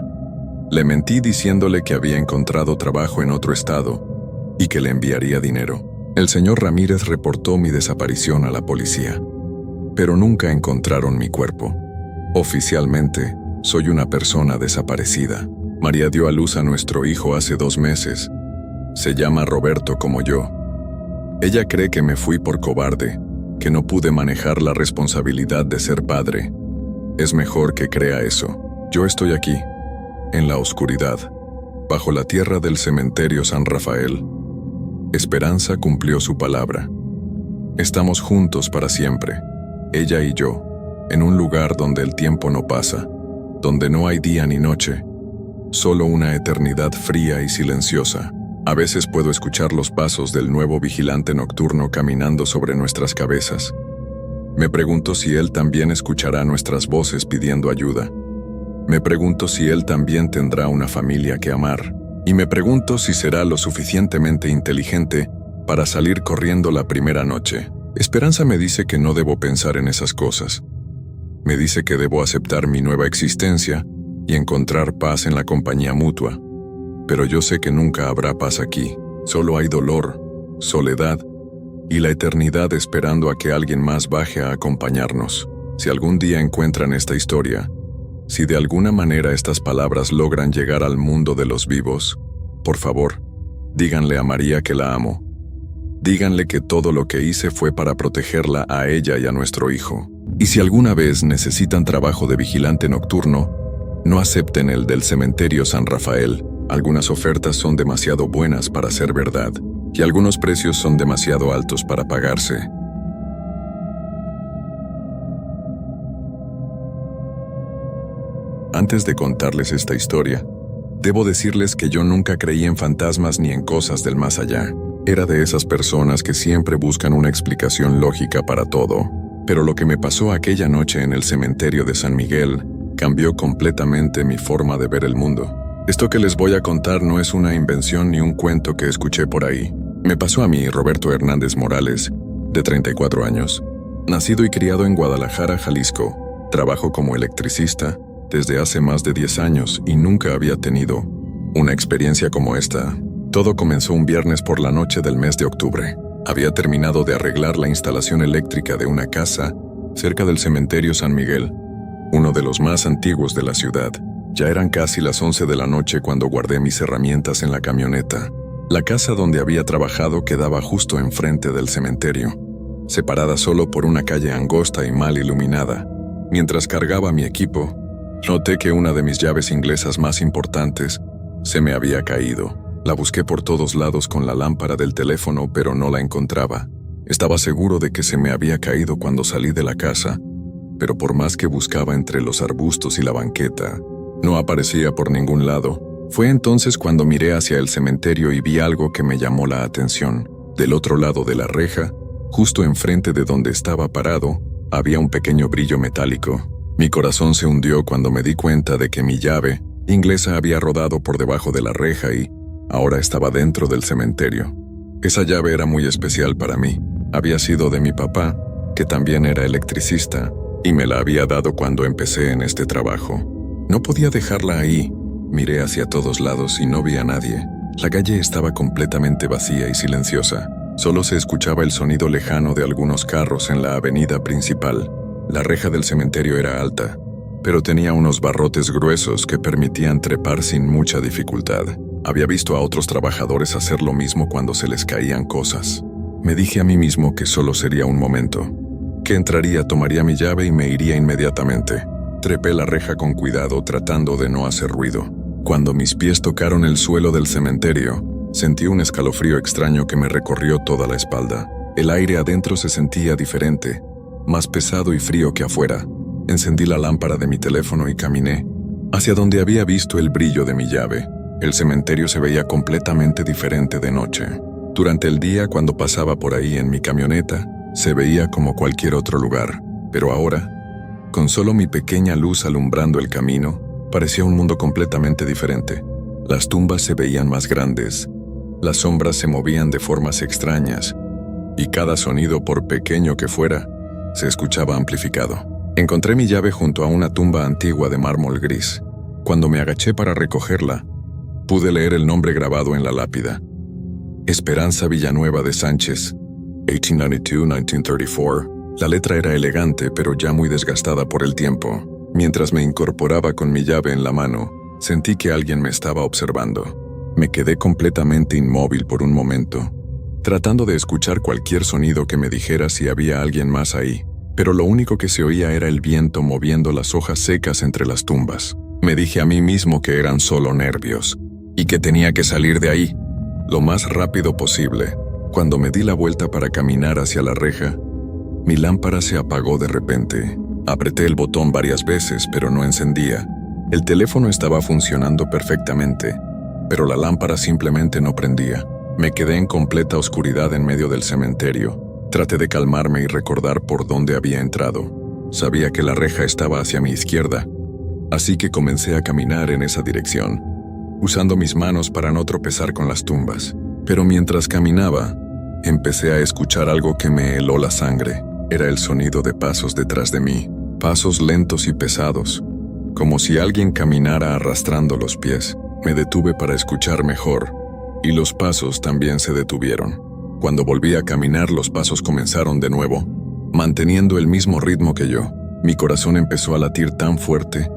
Le mentí diciéndole que había encontrado trabajo en otro estado y que le enviaría dinero. El señor Ramírez reportó mi desaparición a la policía, pero nunca encontraron mi cuerpo. Oficialmente, soy una persona desaparecida. María dio a luz a nuestro hijo hace 2 meses. Se llama Roberto como yo. Ella cree que me fui por cobarde, que no pude manejar la responsabilidad de ser padre. Es mejor que crea eso. Yo estoy aquí, en la oscuridad, bajo la tierra del cementerio San Rafael. Esperanza cumplió su palabra. Estamos juntos para siempre, ella y yo, en un lugar donde el tiempo no pasa, donde no hay día ni noche, solo una eternidad fría y silenciosa. A veces puedo escuchar los pasos del nuevo vigilante nocturno caminando sobre nuestras cabezas. Me pregunto si él también escuchará nuestras voces pidiendo ayuda. Me pregunto si él también tendrá una familia que amar. Y me pregunto si será lo suficientemente inteligente para salir corriendo la primera noche. Esperanza me dice que no debo pensar en esas cosas. Me dice que debo aceptar mi nueva existencia y encontrar paz en la compañía mutua. Pero yo sé que nunca habrá paz aquí. Solo hay dolor, soledad y la eternidad esperando a que alguien más baje a acompañarnos. Si algún día encuentran esta historia, si de alguna manera estas palabras logran llegar al mundo de los vivos, por favor, díganle a María que la amo. Díganle que todo lo que hice fue para protegerla a ella y a nuestro hijo. Y si alguna vez necesitan trabajo de vigilante nocturno, no acepten el del cementerio San Rafael. Algunas ofertas son demasiado buenas para ser verdad, y algunos precios son demasiado altos para pagarse. Antes de contarles esta historia, debo decirles que yo nunca creí en fantasmas ni en cosas del más allá. Era de esas personas que siempre buscan una explicación lógica para todo. Pero lo que me pasó aquella noche en el cementerio de San Miguel cambió completamente mi forma de ver el mundo. Esto que les voy a contar no es una invención ni un cuento que escuché por ahí. Me pasó a mí, Roberto Hernández Morales, de 34 años. Nacido y criado en Guadalajara, Jalisco, trabajo como electricista desde hace más de 10 años y nunca había tenido una experiencia como esta. Todo comenzó un viernes por la noche del mes de octubre. Había terminado de arreglar la instalación eléctrica de una casa cerca del cementerio San Miguel, uno de los más antiguos de la ciudad. Ya eran casi las 11 de la noche cuando guardé mis herramientas en la camioneta. La casa donde había trabajado quedaba justo enfrente del cementerio, separada solo por una calle angosta y mal iluminada. Mientras cargaba mi equipo, noté que una de mis llaves inglesas más importantes se me había caído. La busqué por todos lados con la lámpara del teléfono, pero no la encontraba. Estaba seguro de que se me había caído cuando salí de la casa, pero por más que buscaba entre los arbustos y la banqueta, no aparecía por ningún lado. Fue entonces cuando miré hacia el cementerio y vi algo que me llamó la atención. Del otro lado de la reja, justo enfrente de donde estaba parado, había un pequeño brillo metálico. Mi corazón se hundió cuando me di cuenta de que mi llave inglesa había rodado por debajo de la reja y ahora estaba dentro del cementerio. Esa llave era muy especial para mí. Había sido de mi papá, que también era electricista, y me la había dado cuando empecé en este trabajo. No podía dejarla ahí. Miré hacia todos lados y no vi a nadie. La calle estaba completamente vacía y silenciosa. Solo se escuchaba el sonido lejano de algunos carros en la avenida principal. La reja del cementerio era alta, pero tenía unos barrotes gruesos que permitían trepar sin mucha dificultad. Había visto a otros trabajadores hacer lo mismo cuando se les caían cosas. Me dije a mí mismo que solo sería un momento, que entraría, tomaría mi llave y me iría inmediatamente. Trepé la reja con cuidado, tratando de no hacer ruido. Cuando mis pies tocaron el suelo del cementerio, sentí un escalofrío extraño que me recorrió toda la espalda. El aire adentro se sentía diferente, más pesado y frío que afuera. Encendí la lámpara de mi teléfono y caminé hacia donde había visto el brillo de mi llave. El cementerio se veía completamente diferente de noche. Durante el día, cuando pasaba por ahí en mi camioneta, se veía como cualquier otro lugar, pero ahora, con solo mi pequeña luz alumbrando el camino, parecía un mundo completamente diferente. Las tumbas se veían más grandes, las sombras se movían de formas extrañas, y cada sonido, por pequeño que fuera, se escuchaba amplificado. Encontré mi llave junto a una tumba antigua de mármol gris. Cuando me agaché para recogerla, pude leer el nombre grabado en la lápida: Esperanza Villanueva de Sánchez, 1892-1934. La letra era elegante, pero ya muy desgastada por el tiempo. Mientras me incorporaba con mi llave en la mano, sentí que alguien me estaba observando. Me quedé completamente inmóvil por un momento, tratando de escuchar cualquier sonido que me dijera si había alguien más ahí, pero lo único que se oía era el viento moviendo las hojas secas entre las tumbas. Me dije a mí mismo que eran solo nervios, y que tenía que salir de ahí lo más rápido posible. Cuando me di la vuelta para caminar hacia la reja, mi lámpara se apagó de repente. Apreté el botón varias veces, pero no encendía. El teléfono estaba funcionando perfectamente, pero la lámpara simplemente no prendía. Me quedé en completa oscuridad en medio del cementerio. Traté de calmarme y recordar por dónde había entrado. Sabía que la reja estaba hacia mi izquierda, así que comencé a caminar en esa dirección, usando mis manos para no tropezar con las tumbas. Pero mientras caminaba, empecé a escuchar algo que me heló la sangre. Era el sonido de pasos detrás de mí, pasos lentos y pesados, como si alguien caminara arrastrando los pies. Me detuve para escuchar mejor, y los pasos también se detuvieron. Cuando volví a caminar, los pasos comenzaron de nuevo, manteniendo el mismo ritmo que yo. Mi corazón empezó a latir tan fuerte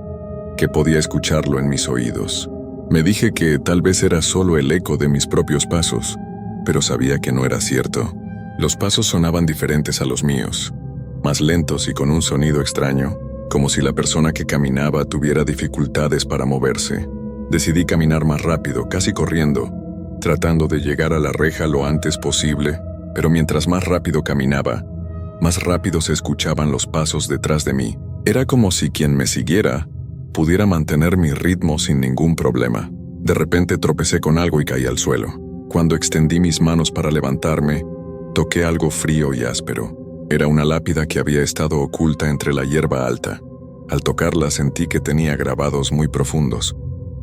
que podía escucharlo en mis oídos. Me dije que tal vez era solo el eco de mis propios pasos, pero sabía que no era cierto. Los pasos sonaban diferentes a los míos, más lentos y con un sonido extraño, como si la persona que caminaba tuviera dificultades para moverse. Decidí caminar más rápido, casi corriendo, tratando de llegar a la reja lo antes posible, pero mientras más rápido caminaba, más rápido se escuchaban los pasos detrás de mí. Era como si quien me siguiera pudiera mantener mi ritmo sin ningún problema. De repente tropecé con algo y caí al suelo. Cuando extendí mis manos para levantarme, toqué algo frío y áspero. Era una lápida que había estado oculta entre la hierba alta. Al tocarla sentí que tenía grabados muy profundos,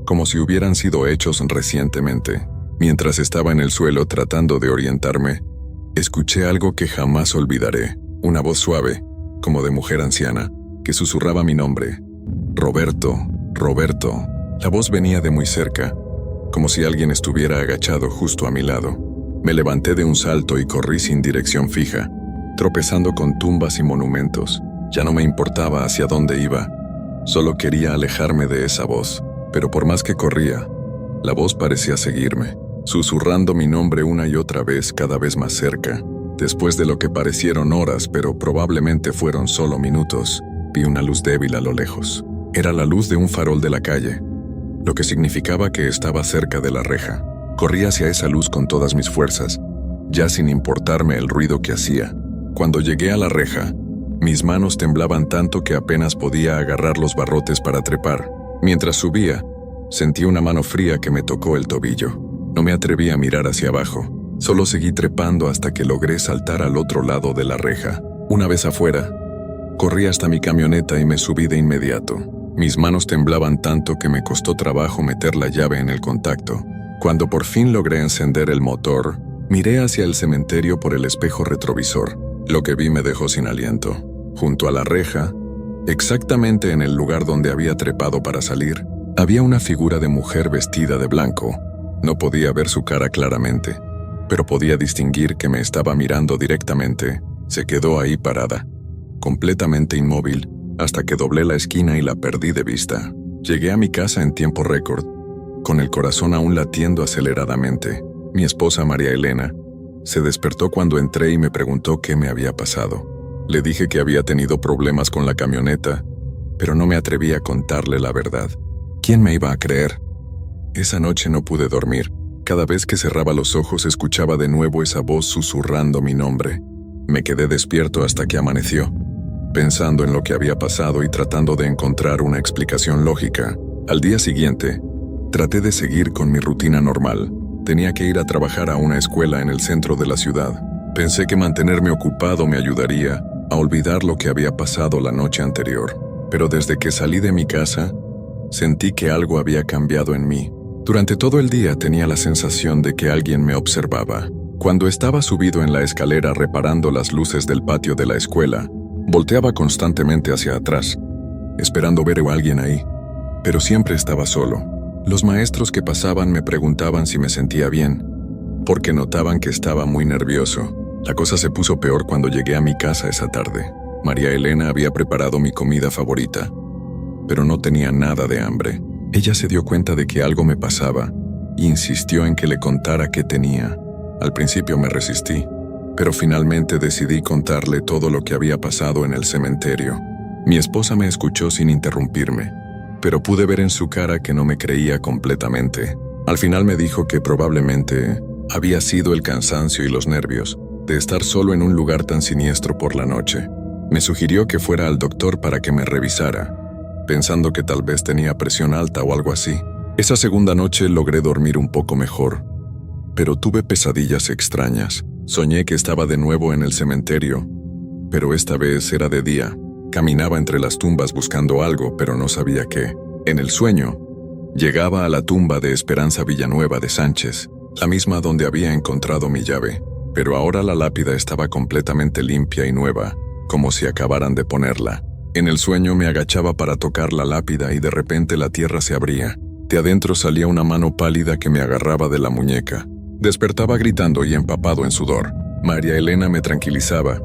como si hubieran sido hechos recientemente. Mientras estaba en el suelo tratando de orientarme, escuché algo que jamás olvidaré. Una voz suave, como de mujer anciana, que susurraba mi nombre. Roberto, Roberto. La voz venía de muy cerca, como si alguien estuviera agachado justo a mi lado. Me levanté de un salto y corrí sin dirección fija, tropezando con tumbas y monumentos. Ya no me importaba hacia dónde iba, solo quería alejarme de esa voz. Pero por más que corría, la voz parecía seguirme, susurrando mi nombre una y otra vez, cada vez más cerca. Después de lo que parecieron horas, pero probablemente fueron solo minutos, vi una luz débil a lo lejos. Era la luz de un farol de la calle, lo que significaba que estaba cerca de la reja. Corrí hacia esa luz con todas mis fuerzas, ya sin importarme el ruido que hacía. Cuando llegué a la reja, mis manos temblaban tanto que apenas podía agarrar los barrotes para trepar. Mientras subía, sentí una mano fría que me tocó el tobillo. No me atreví a mirar hacia abajo, solo seguí trepando hasta que logré saltar al otro lado de la reja. Una vez afuera, corrí hasta mi camioneta y me subí de inmediato. Mis manos temblaban tanto que me costó trabajo meter la llave en el contacto. Cuando por fin logré encender el motor, miré hacia el cementerio por el espejo retrovisor. Lo que vi me dejó sin aliento. Junto a la reja, exactamente en el lugar donde había trepado para salir, había una figura de mujer vestida de blanco. No podía ver su cara claramente, pero podía distinguir que me estaba mirando directamente. Se quedó ahí parada, completamente inmóvil, hasta que doblé la esquina y la perdí de vista. Llegué a mi casa en tiempo récord, con el corazón aún latiendo aceleradamente. Mi esposa María Elena se despertó cuando entré y me preguntó qué me había pasado. Le dije que había tenido problemas con la camioneta, pero no me atreví a contarle la verdad. ¿Quién me iba a creer? Esa noche no pude dormir. Cada vez que cerraba los ojos escuchaba de nuevo esa voz susurrando mi nombre. Me quedé despierto hasta que amaneció. pensando en lo que había pasado y tratando de encontrar una explicación lógica. Al día siguiente, traté de seguir con mi rutina normal. Tenía que ir a trabajar a una escuela en el centro de la ciudad. Pensé que mantenerme ocupado me ayudaría a olvidar lo que había pasado la noche anterior. Pero desde que salí de mi casa, sentí que algo había cambiado en mí. Durante todo el día tenía la sensación de que alguien me observaba. Cuando estaba subido en la escalera reparando las luces del patio de la escuela, volteaba constantemente hacia atrás, esperando ver a alguien ahí, pero siempre estaba solo. Los maestros que pasaban me preguntaban si me sentía bien, porque notaban que estaba muy nervioso. La cosa se puso peor cuando llegué a mi casa esa tarde. María Elena había preparado mi comida favorita, pero no tenía nada de hambre. Ella se dio cuenta de que algo me pasaba e insistió en que le contara qué tenía. Al principio me resistí, pero finalmente decidí contarle todo lo que había pasado en el cementerio. Mi esposa me escuchó sin interrumpirme, pero pude ver en su cara que no me creía completamente. Al final me dijo que probablemente había sido el cansancio y los nervios de estar solo en un lugar tan siniestro por la noche. Me sugirió que fuera al doctor para que me revisara, pensando que tal vez tenía presión alta o algo así. Esa segunda noche logré dormir un poco mejor, pero tuve pesadillas extrañas. Soñé que estaba de nuevo en el cementerio, pero esta vez era de día. Caminaba entre las tumbas buscando algo, pero no sabía qué. En el sueño, llegaba a la tumba de Esperanza Villanueva de Sánchez, la misma donde había encontrado mi llave, pero ahora la lápida estaba completamente limpia y nueva, como si acabaran de ponerla. En el sueño me agachaba para tocar la lápida y de repente la tierra se abría. De adentro salía una mano pálida que me agarraba de la muñeca. Despertaba gritando y empapado en sudor. María Elena me tranquilizaba,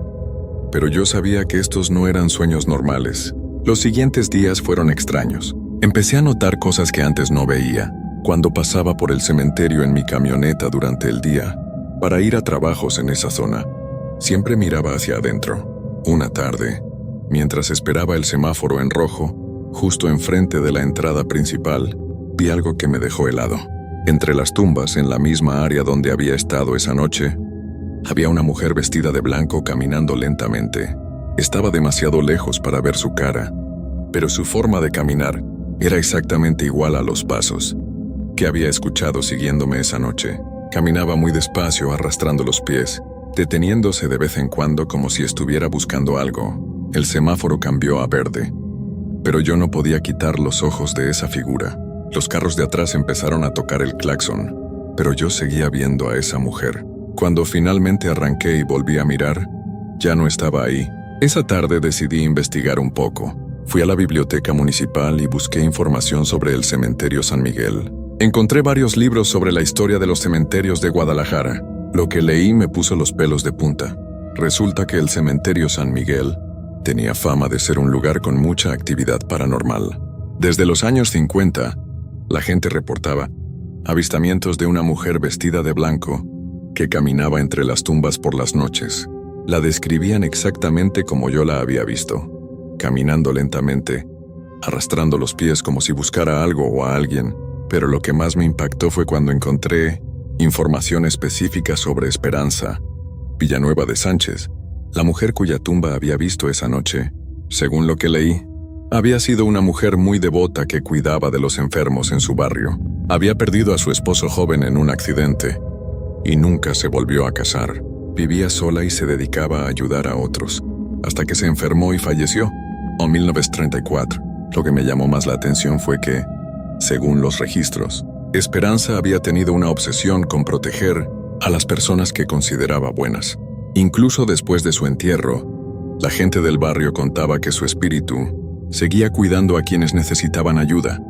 pero yo sabía que estos no eran sueños normales. Los siguientes días fueron extraños. Empecé a notar cosas que antes no veía. Cuando pasaba por el cementerio en mi camioneta durante el día, para ir a trabajos en esa zona, siempre miraba hacia adentro. Una tarde, mientras esperaba el semáforo en rojo, justo enfrente de la entrada principal, vi algo que me dejó helado. Entre las tumbas, en la misma área donde había estado esa noche, había una mujer vestida de blanco caminando lentamente. Estaba demasiado lejos para ver su cara, pero su forma de caminar era exactamente igual a los pasos que había escuchado siguiéndome esa noche. Caminaba muy despacio, arrastrando los pies, deteniéndose de vez en cuando como si estuviera buscando algo. El semáforo cambió a verde, pero yo no podía quitar los ojos de esa figura. Los carros de atrás empezaron a tocar el claxon, pero yo seguía viendo a esa mujer. Cuando finalmente arranqué y volví a mirar, ya no estaba ahí. Esa tarde decidí investigar un poco. Fui a la biblioteca municipal y busqué información sobre el cementerio San Miguel. Encontré varios libros sobre la historia de los cementerios de Guadalajara. Lo que leí me puso los pelos de punta. Resulta que el cementerio San Miguel tenía fama de ser un lugar con mucha actividad paranormal. Desde los años 50, la gente reportaba avistamientos de una mujer vestida de blanco que caminaba entre las tumbas por las noches. La describían exactamente como yo la había visto, caminando lentamente, arrastrando los pies como si buscara algo o a alguien. Pero lo que más me impactó fue cuando encontré información específica sobre Esperanza Villanueva de Sánchez, la mujer cuya tumba había visto esa noche. Según lo que leí, había sido una mujer muy devota que cuidaba de los enfermos en su barrio. Había perdido a su esposo joven en un accidente y nunca se volvió a casar. Vivía sola y se dedicaba a ayudar a otros, hasta que se enfermó y falleció, en 1934. Lo que me llamó más la atención fue que, según los registros, Esperanza había tenido una obsesión con proteger a las personas que consideraba buenas. Incluso después de su entierro, la gente del barrio contaba que su espíritu seguía cuidando a quienes necesitaban ayuda,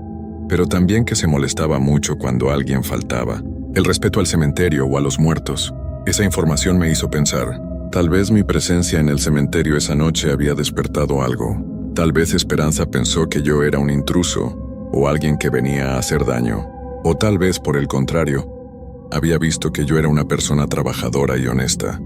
pero también que se molestaba mucho cuando alguien faltaba. El respeto al cementerio o a los muertos. Esa información me hizo pensar, tal vez mi presencia en el cementerio esa noche había despertado algo. Tal vez Esperanza pensó que yo era un intruso o alguien que venía a hacer daño. O tal vez, por el contrario, había visto que yo era una persona trabajadora y honesta,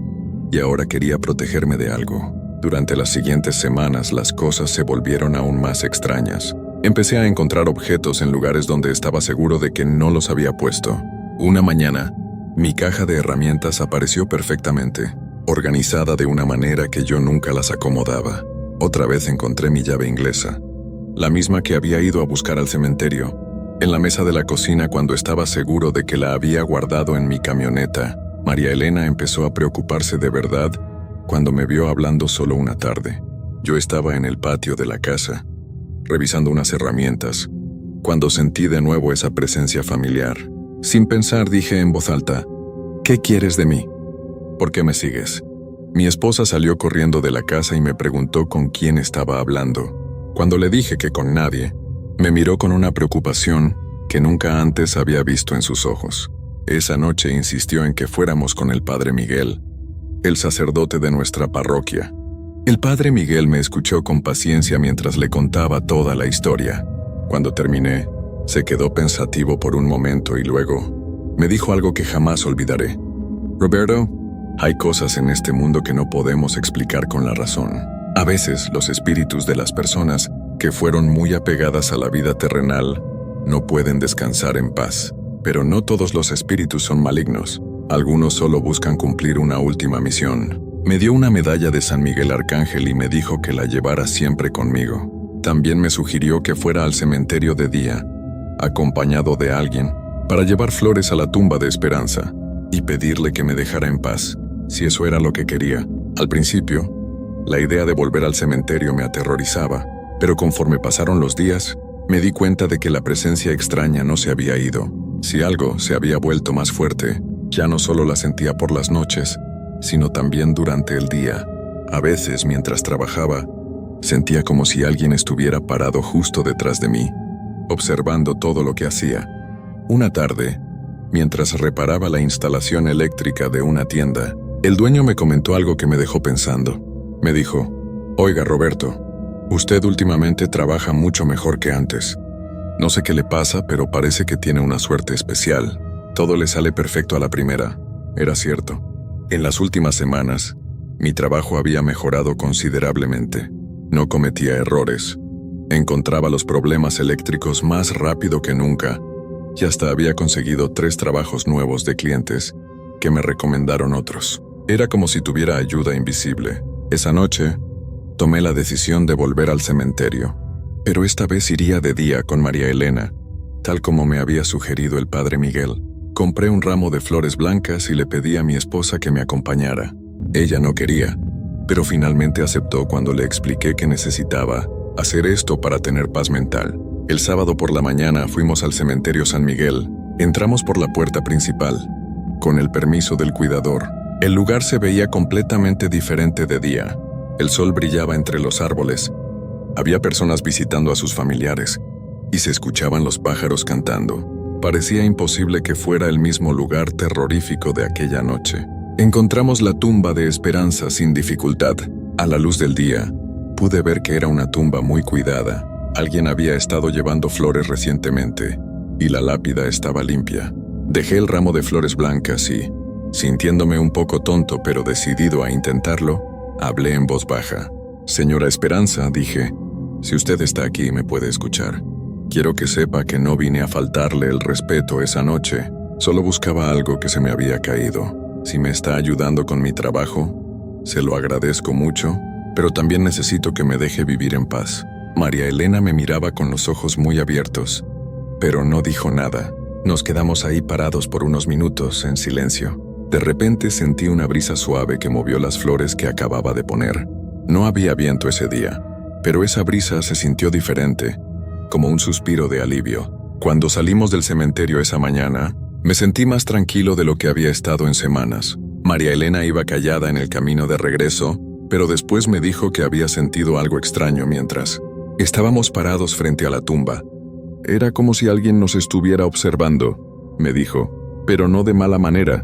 y ahora quería protegerme de algo. Durante las siguientes semanas las cosas se volvieron aún más extrañas. Empecé a encontrar objetos en lugares donde estaba seguro de que no los había puesto. Una mañana, mi caja de herramientas apareció perfectamente, organizada de una manera que yo nunca las acomodaba. Otra vez encontré mi llave inglesa, la misma que había ido a buscar al cementerio, en la mesa de la cocina cuando estaba seguro de que la había guardado en mi camioneta. María Elena empezó a preocuparse de verdad cuando me vio hablando solo una tarde. Yo estaba en el patio de la casa, revisando unas herramientas, cuando sentí de nuevo esa presencia familiar. Sin pensar dije en voz alta, ¿qué quieres de mí? ¿Por qué me sigues? Mi esposa salió corriendo de la casa y me preguntó con quién estaba hablando. Cuando le dije que con nadie, me miró con una preocupación que nunca antes había visto en sus ojos. Esa noche insistió en que fuéramos con el padre Miguel, el sacerdote de nuestra parroquia. El padre Miguel me escuchó con paciencia mientras le contaba toda la historia. Cuando terminé, se quedó pensativo por un momento y luego me dijo algo que jamás olvidaré. Roberto, hay cosas en este mundo que no podemos explicar con la razón. A veces los espíritus de las personas que fueron muy apegadas a la vida terrenal no pueden descansar en paz. Pero no todos los espíritus son malignos. Algunos solo buscan cumplir una última misión. Me dio una medalla de San Miguel Arcángel y me dijo que la llevara siempre conmigo. También me sugirió que fuera al cementerio de día, acompañado de alguien, para llevar flores a la tumba de Esperanza y pedirle que me dejara en paz, si eso era lo que quería. Al principio, la idea de volver al cementerio me aterrorizaba, pero conforme pasaron los días, me di cuenta de que la presencia extraña no se había ido. Si algo se había vuelto más fuerte, ya no solo la sentía por las noches, sino también durante el día. A veces, mientras trabajaba, sentía como si alguien estuviera parado justo detrás de mí, observando todo lo que hacía. Una tarde, mientras reparaba la instalación eléctrica de una tienda, el dueño me comentó algo que me dejó pensando. Me dijo, «Oiga, Roberto, usted últimamente trabaja mucho mejor que antes. No sé qué le pasa, pero parece que tiene una suerte especial. Todo le sale perfecto a la primera». Era cierto. En las últimas semanas, mi trabajo había mejorado considerablemente. No cometía errores. Encontraba los problemas eléctricos más rápido que nunca y hasta había conseguido 3 trabajos nuevos de clientes que me recomendaron otros. Era como si tuviera ayuda invisible. Esa noche, tomé la decisión de volver al cementerio, pero esta vez iría de día con María Elena, tal como me había sugerido el padre Miguel. Compré un ramo de flores blancas y le pedí a mi esposa que me acompañara. Ella no quería, pero finalmente aceptó cuando le expliqué que necesitaba hacer esto para tener paz mental. El sábado por la mañana fuimos al cementerio San Miguel. Entramos por la puerta principal, con el permiso del cuidador. El lugar se veía completamente diferente de día. El sol brillaba entre los árboles. Había personas visitando a sus familiares y se escuchaban los pájaros cantando. Parecía imposible que fuera el mismo lugar terrorífico de aquella noche. Encontramos la tumba de Esperanza sin dificultad. A la luz del día, pude ver que era una tumba muy cuidada. Alguien había estado llevando flores recientemente y la lápida estaba limpia. Dejé el ramo de flores blancas y, sintiéndome un poco tonto pero decidido a intentarlo, hablé en voz baja. «Señora Esperanza», dije, «si usted está aquí me puede escuchar. Quiero que sepa que no vine a faltarle el respeto esa noche. Solo buscaba algo que se me había caído. Si me está ayudando con mi trabajo, se lo agradezco mucho, pero también necesito que me deje vivir en paz». María Elena me miraba con los ojos muy abiertos, pero no dijo nada. Nos quedamos ahí parados por unos minutos, en silencio. De repente sentí una brisa suave que movió las flores que acababa de poner. No había viento ese día, pero esa brisa se sintió diferente, como un suspiro de alivio. Cuando salimos del cementerio esa mañana, me sentí más tranquilo de lo que había estado en semanas. María Elena iba callada en el camino de regreso, pero después me dijo que había sentido algo extraño mientras estábamos parados frente a la tumba. Era como si alguien nos estuviera observando, me dijo, pero no de mala manera.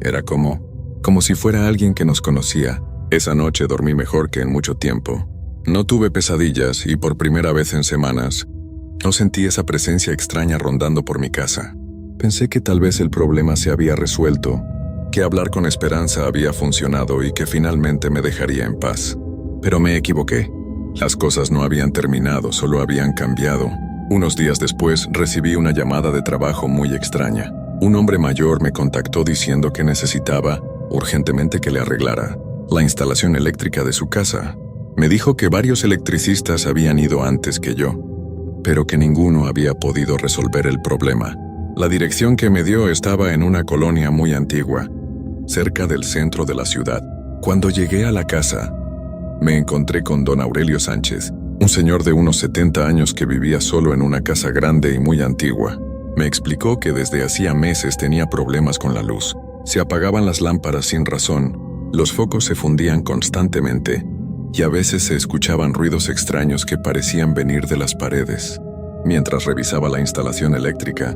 Era como si fuera alguien que nos conocía. Esa noche dormí mejor que en mucho tiempo. No tuve pesadillas y por primera vez en semanas, no sentí esa presencia extraña rondando por mi casa. Pensé que tal vez el problema se había resuelto, que hablar con Esperanza había funcionado y que finalmente me dejaría en paz. Pero me equivoqué. Las cosas no habían terminado, solo habían cambiado. Unos días después recibí una llamada de trabajo muy extraña. Un hombre mayor me contactó diciendo que necesitaba urgentemente que le arreglara la instalación eléctrica de su casa. Me dijo que varios electricistas habían ido antes que yo, pero que ninguno había podido resolver el problema. La dirección que me dio estaba en una colonia muy antigua, cerca del centro de la ciudad. Cuando llegué a la casa, me encontré con don Aurelio Sánchez, un señor de unos 70 años que vivía solo en una casa grande y muy antigua. Me explicó que desde hacía meses tenía problemas con la luz. Se apagaban las lámparas sin razón, los focos se fundían constantemente y a veces se escuchaban ruidos extraños que parecían venir de las paredes. Mientras revisaba la instalación eléctrica,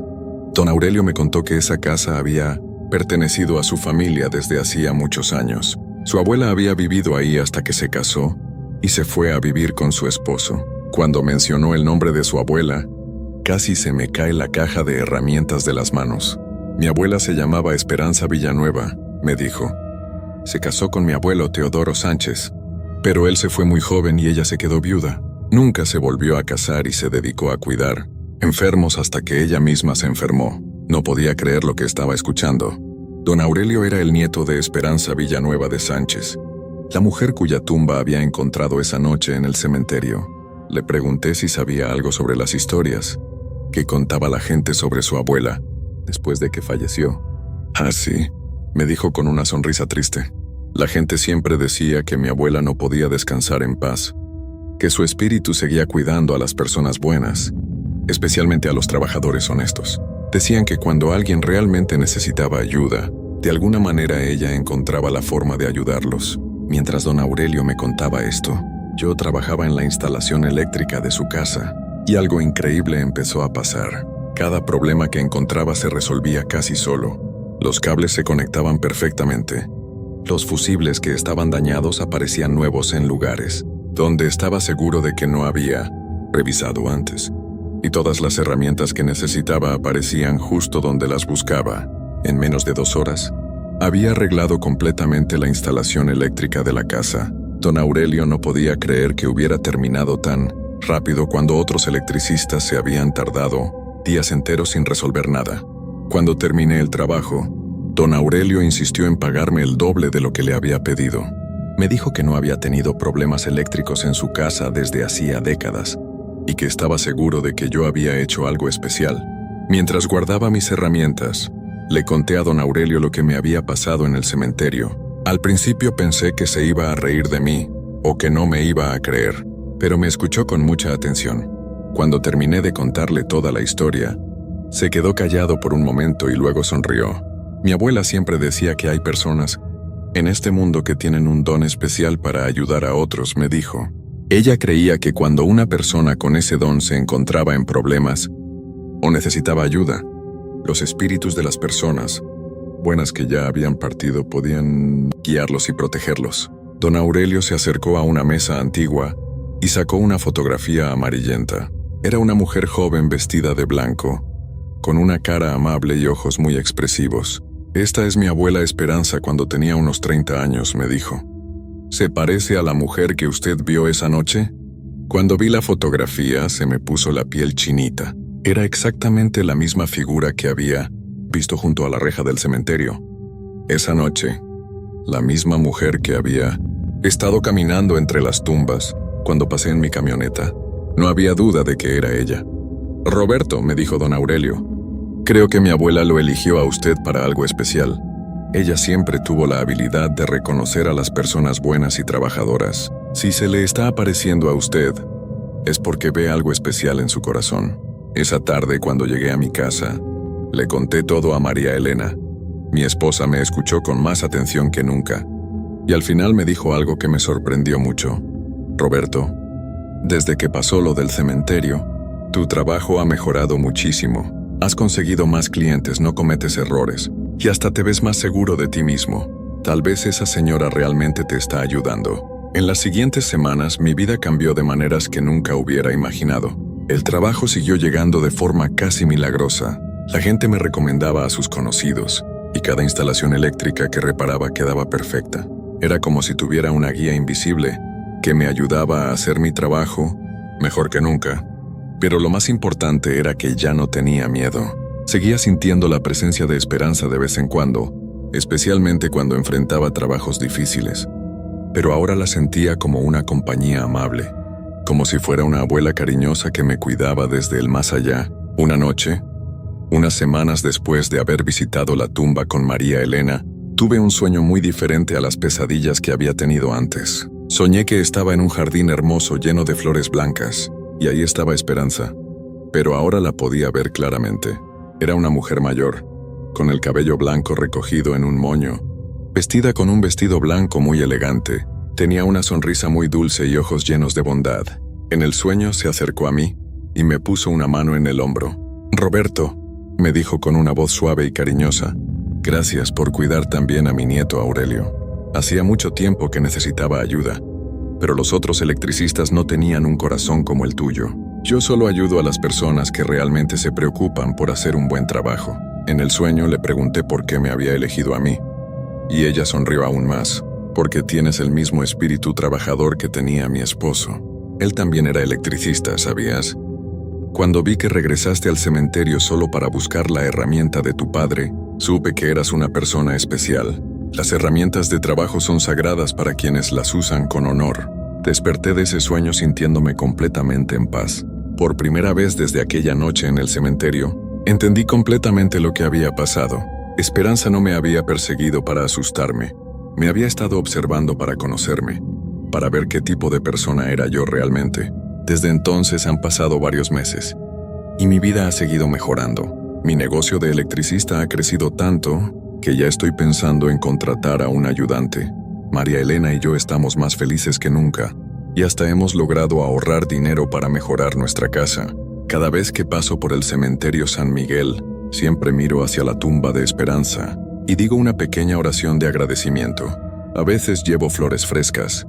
don Aurelio me contó que esa casa había pertenecido a su familia desde hacía muchos años. Su abuela había vivido ahí hasta que se casó y se fue a vivir con su esposo. Cuando mencionó el nombre de su abuela, casi se me cae la caja de herramientas de las manos. Mi abuela se llamaba Esperanza Villanueva, me dijo. Se casó con mi abuelo Teodoro Sánchez, pero él se fue muy joven y ella se quedó viuda. Nunca se volvió a casar y se dedicó a cuidar enfermos hasta que ella misma se enfermó. No podía creer lo que estaba escuchando. Don Aurelio era el nieto de Esperanza Villanueva de Sánchez, la mujer cuya tumba había encontrado esa noche en el cementerio. Le pregunté si sabía algo sobre las historias que contaba la gente sobre su abuela después de que falleció. Ah, sí, me dijo con una sonrisa triste. La gente siempre decía que mi abuela no podía descansar en paz, que su espíritu seguía cuidando a las personas buenas, especialmente a los trabajadores honestos. Decían que cuando alguien realmente necesitaba ayuda, de alguna manera ella encontraba la forma de ayudarlos. Mientras don Aurelio me contaba esto, yo trabajaba en la instalación eléctrica de su casa, y algo increíble empezó a pasar. Cada problema que encontraba se resolvía casi solo. Los cables se conectaban perfectamente. Los fusibles que estaban dañados aparecían nuevos en lugares donde estaba seguro de que no había revisado antes. Y todas las herramientas que necesitaba aparecían justo donde las buscaba. En menos de 2 horas, había arreglado completamente la instalación eléctrica de la casa. Don Aurelio no podía creer que hubiera terminado tan rápido cuando otros electricistas se habían tardado días enteros sin resolver nada. Cuando terminé el trabajo, don Aurelio insistió en pagarme el doble de lo que le había pedido. Me dijo que no había tenido problemas eléctricos en su casa desde hacía décadas y que estaba seguro de que yo había hecho algo especial. Mientras guardaba mis herramientas, le conté a don Aurelio lo que me había pasado en el cementerio. Al principio pensé que se iba a reír de mí o que no me iba a creer, pero me escuchó con mucha atención. Cuando terminé de contarle toda la historia, se quedó callado por un momento y luego sonrió. Mi abuela siempre decía que hay personas en este mundo que tienen un don especial para ayudar a otros, me dijo. Ella creía que cuando una persona con ese don se encontraba en problemas o necesitaba ayuda, los espíritus de las personas buenas que ya habían partido podían guiarlos y protegerlos. Don Aurelio se acercó a una mesa antigua y sacó una fotografía amarillenta. Era una mujer joven vestida de blanco, con una cara amable y ojos muy expresivos. Esta es mi abuela Esperanza cuando tenía unos 30 años, me dijo. ¿Se parece a la mujer que usted vio esa noche? Cuando vi la fotografía se me puso la piel chinita. Era exactamente la misma figura que había visto junto a la reja del cementerio. Esa noche, la misma mujer que había estado caminando entre las tumbas cuando pasé en mi camioneta. No había duda de que era ella. Roberto, me dijo don Aurelio, creo que mi abuela lo eligió a usted para algo especial. Ella siempre tuvo la habilidad de reconocer a las personas buenas y trabajadoras. Si se le está apareciendo a usted, es porque ve algo especial en su corazón. Esa tarde, cuando llegué a mi casa, le conté todo a María Elena. Mi esposa me escuchó con más atención que nunca, y al final me dijo algo que me sorprendió mucho. Roberto, desde que pasó lo del cementerio, tu trabajo ha mejorado muchísimo. Has conseguido más clientes, no cometes errores, y hasta te ves más seguro de ti mismo. Tal vez esa señora realmente te está ayudando. En las siguientes semanas, mi vida cambió de maneras que nunca hubiera imaginado. El trabajo siguió llegando de forma casi milagrosa. La gente me recomendaba a sus conocidos, y cada instalación eléctrica que reparaba quedaba perfecta. Era como si tuviera una guía invisible que me ayudaba a hacer mi trabajo mejor que nunca. Pero lo más importante era que ya no tenía miedo. Seguía sintiendo la presencia de Esperanza de vez en cuando, especialmente cuando enfrentaba trabajos difíciles. pero ahora la sentía como una compañía amable, como si fuera una abuela cariñosa que me cuidaba desde el más allá. Una noche, unas semanas después de haber visitado la tumba con María Elena, tuve un sueño muy diferente a las pesadillas que había tenido antes. Soñé que estaba en un jardín hermoso lleno de flores blancas, y ahí estaba Esperanza, pero ahora la podía ver claramente. Era una mujer mayor, con el cabello blanco recogido en un moño, vestida con un vestido blanco muy elegante. Tenía una sonrisa muy dulce y ojos llenos de bondad. En el sueño se acercó a mí y me puso una mano en el hombro. «Roberto», me dijo con una voz suave y cariñosa, «gracias por cuidar también a mi nieto Aurelio. Hacía mucho tiempo que necesitaba ayuda, pero los otros electricistas no tenían un corazón como el tuyo. Yo solo ayudo a las personas que realmente se preocupan por hacer un buen trabajo». En el sueño le pregunté por qué me había elegido a mí, y ella sonrió aún más, «porque tienes el mismo espíritu trabajador que tenía mi esposo. Él también era electricista, ¿sabías? Cuando vi que regresaste al cementerio solo para buscar la herramienta de tu padre, supe que eras una persona especial. Las herramientas de trabajo son sagradas para quienes las usan con honor». Desperté de ese sueño sintiéndome completamente en paz. Por primera vez desde aquella noche en el cementerio, entendí completamente lo que había pasado. Esperanza no me había perseguido para asustarme. Me había estado observando para conocerme, para ver qué tipo de persona era yo realmente. Desde entonces han pasado varios meses, y mi vida ha seguido mejorando. Mi negocio de electricista ha crecido tanto que ya estoy pensando en contratar a un ayudante. María Elena y yo estamos más felices que nunca, y hasta hemos logrado ahorrar dinero para mejorar nuestra casa. Cada vez que paso por el cementerio San Miguel, siempre miro hacia la tumba de Esperanza y digo una pequeña oración de agradecimiento. A veces llevo flores frescas,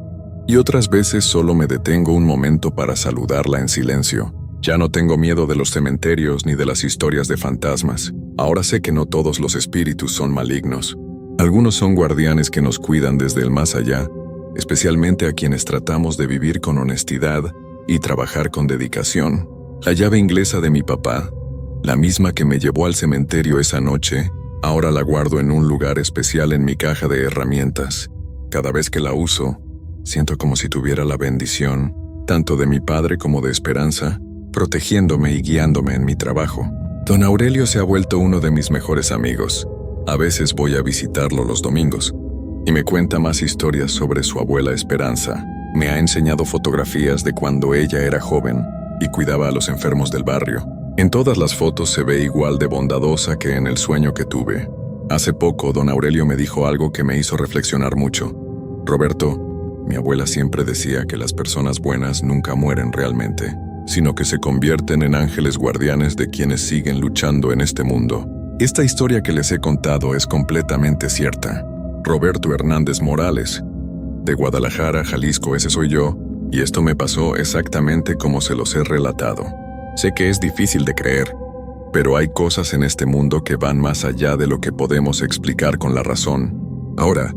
y otras veces solo me detengo un momento para saludarla en silencio. Ya no tengo miedo de los cementerios ni de las historias de fantasmas. Ahora sé que no todos los espíritus son malignos. Algunos son guardianes que nos cuidan desde el más allá, especialmente a quienes tratamos de vivir con honestidad y trabajar con dedicación. La llave inglesa de mi papá, la misma que me llevó al cementerio esa noche, ahora la guardo en un lugar especial en mi caja de herramientas. Cada vez que la uso, siento como si tuviera la bendición, tanto de mi padre como de Esperanza, protegiéndome y guiándome en mi trabajo. Don Aurelio se ha vuelto uno de mis mejores amigos. A veces voy a visitarlo los domingos, y me cuenta más historias sobre su abuela Esperanza. Me ha enseñado fotografías de cuando ella era joven y cuidaba a los enfermos del barrio. En todas las fotos se ve igual de bondadosa que en el sueño que tuve. Hace poco, don Aurelio me dijo algo que me hizo reflexionar mucho. «Roberto, mi abuela siempre decía que las personas buenas nunca mueren realmente, sino que se convierten en ángeles guardianes de quienes siguen luchando en este mundo». Esta historia que les he contado es completamente cierta. Roberto Hernández Morales, de Guadalajara, Jalisco, ese soy yo, y esto me pasó exactamente como se los he relatado. Sé que es difícil de creer, pero hay cosas en este mundo que van más allá de lo que podemos explicar con la razón. Ahora,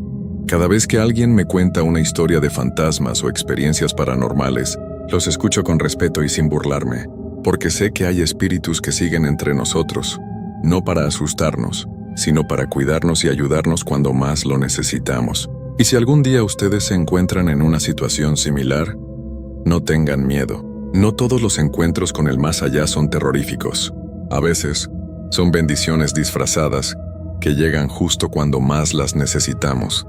cada vez que alguien me cuenta una historia de fantasmas o experiencias paranormales, los escucho con respeto y sin burlarme, porque sé que hay espíritus que siguen entre nosotros, no para asustarnos, sino para cuidarnos y ayudarnos cuando más lo necesitamos. Y si algún día ustedes se encuentran en una situación similar, no tengan miedo. No todos los encuentros con el más allá son terroríficos. A veces, son bendiciones disfrazadas que llegan justo cuando más las necesitamos.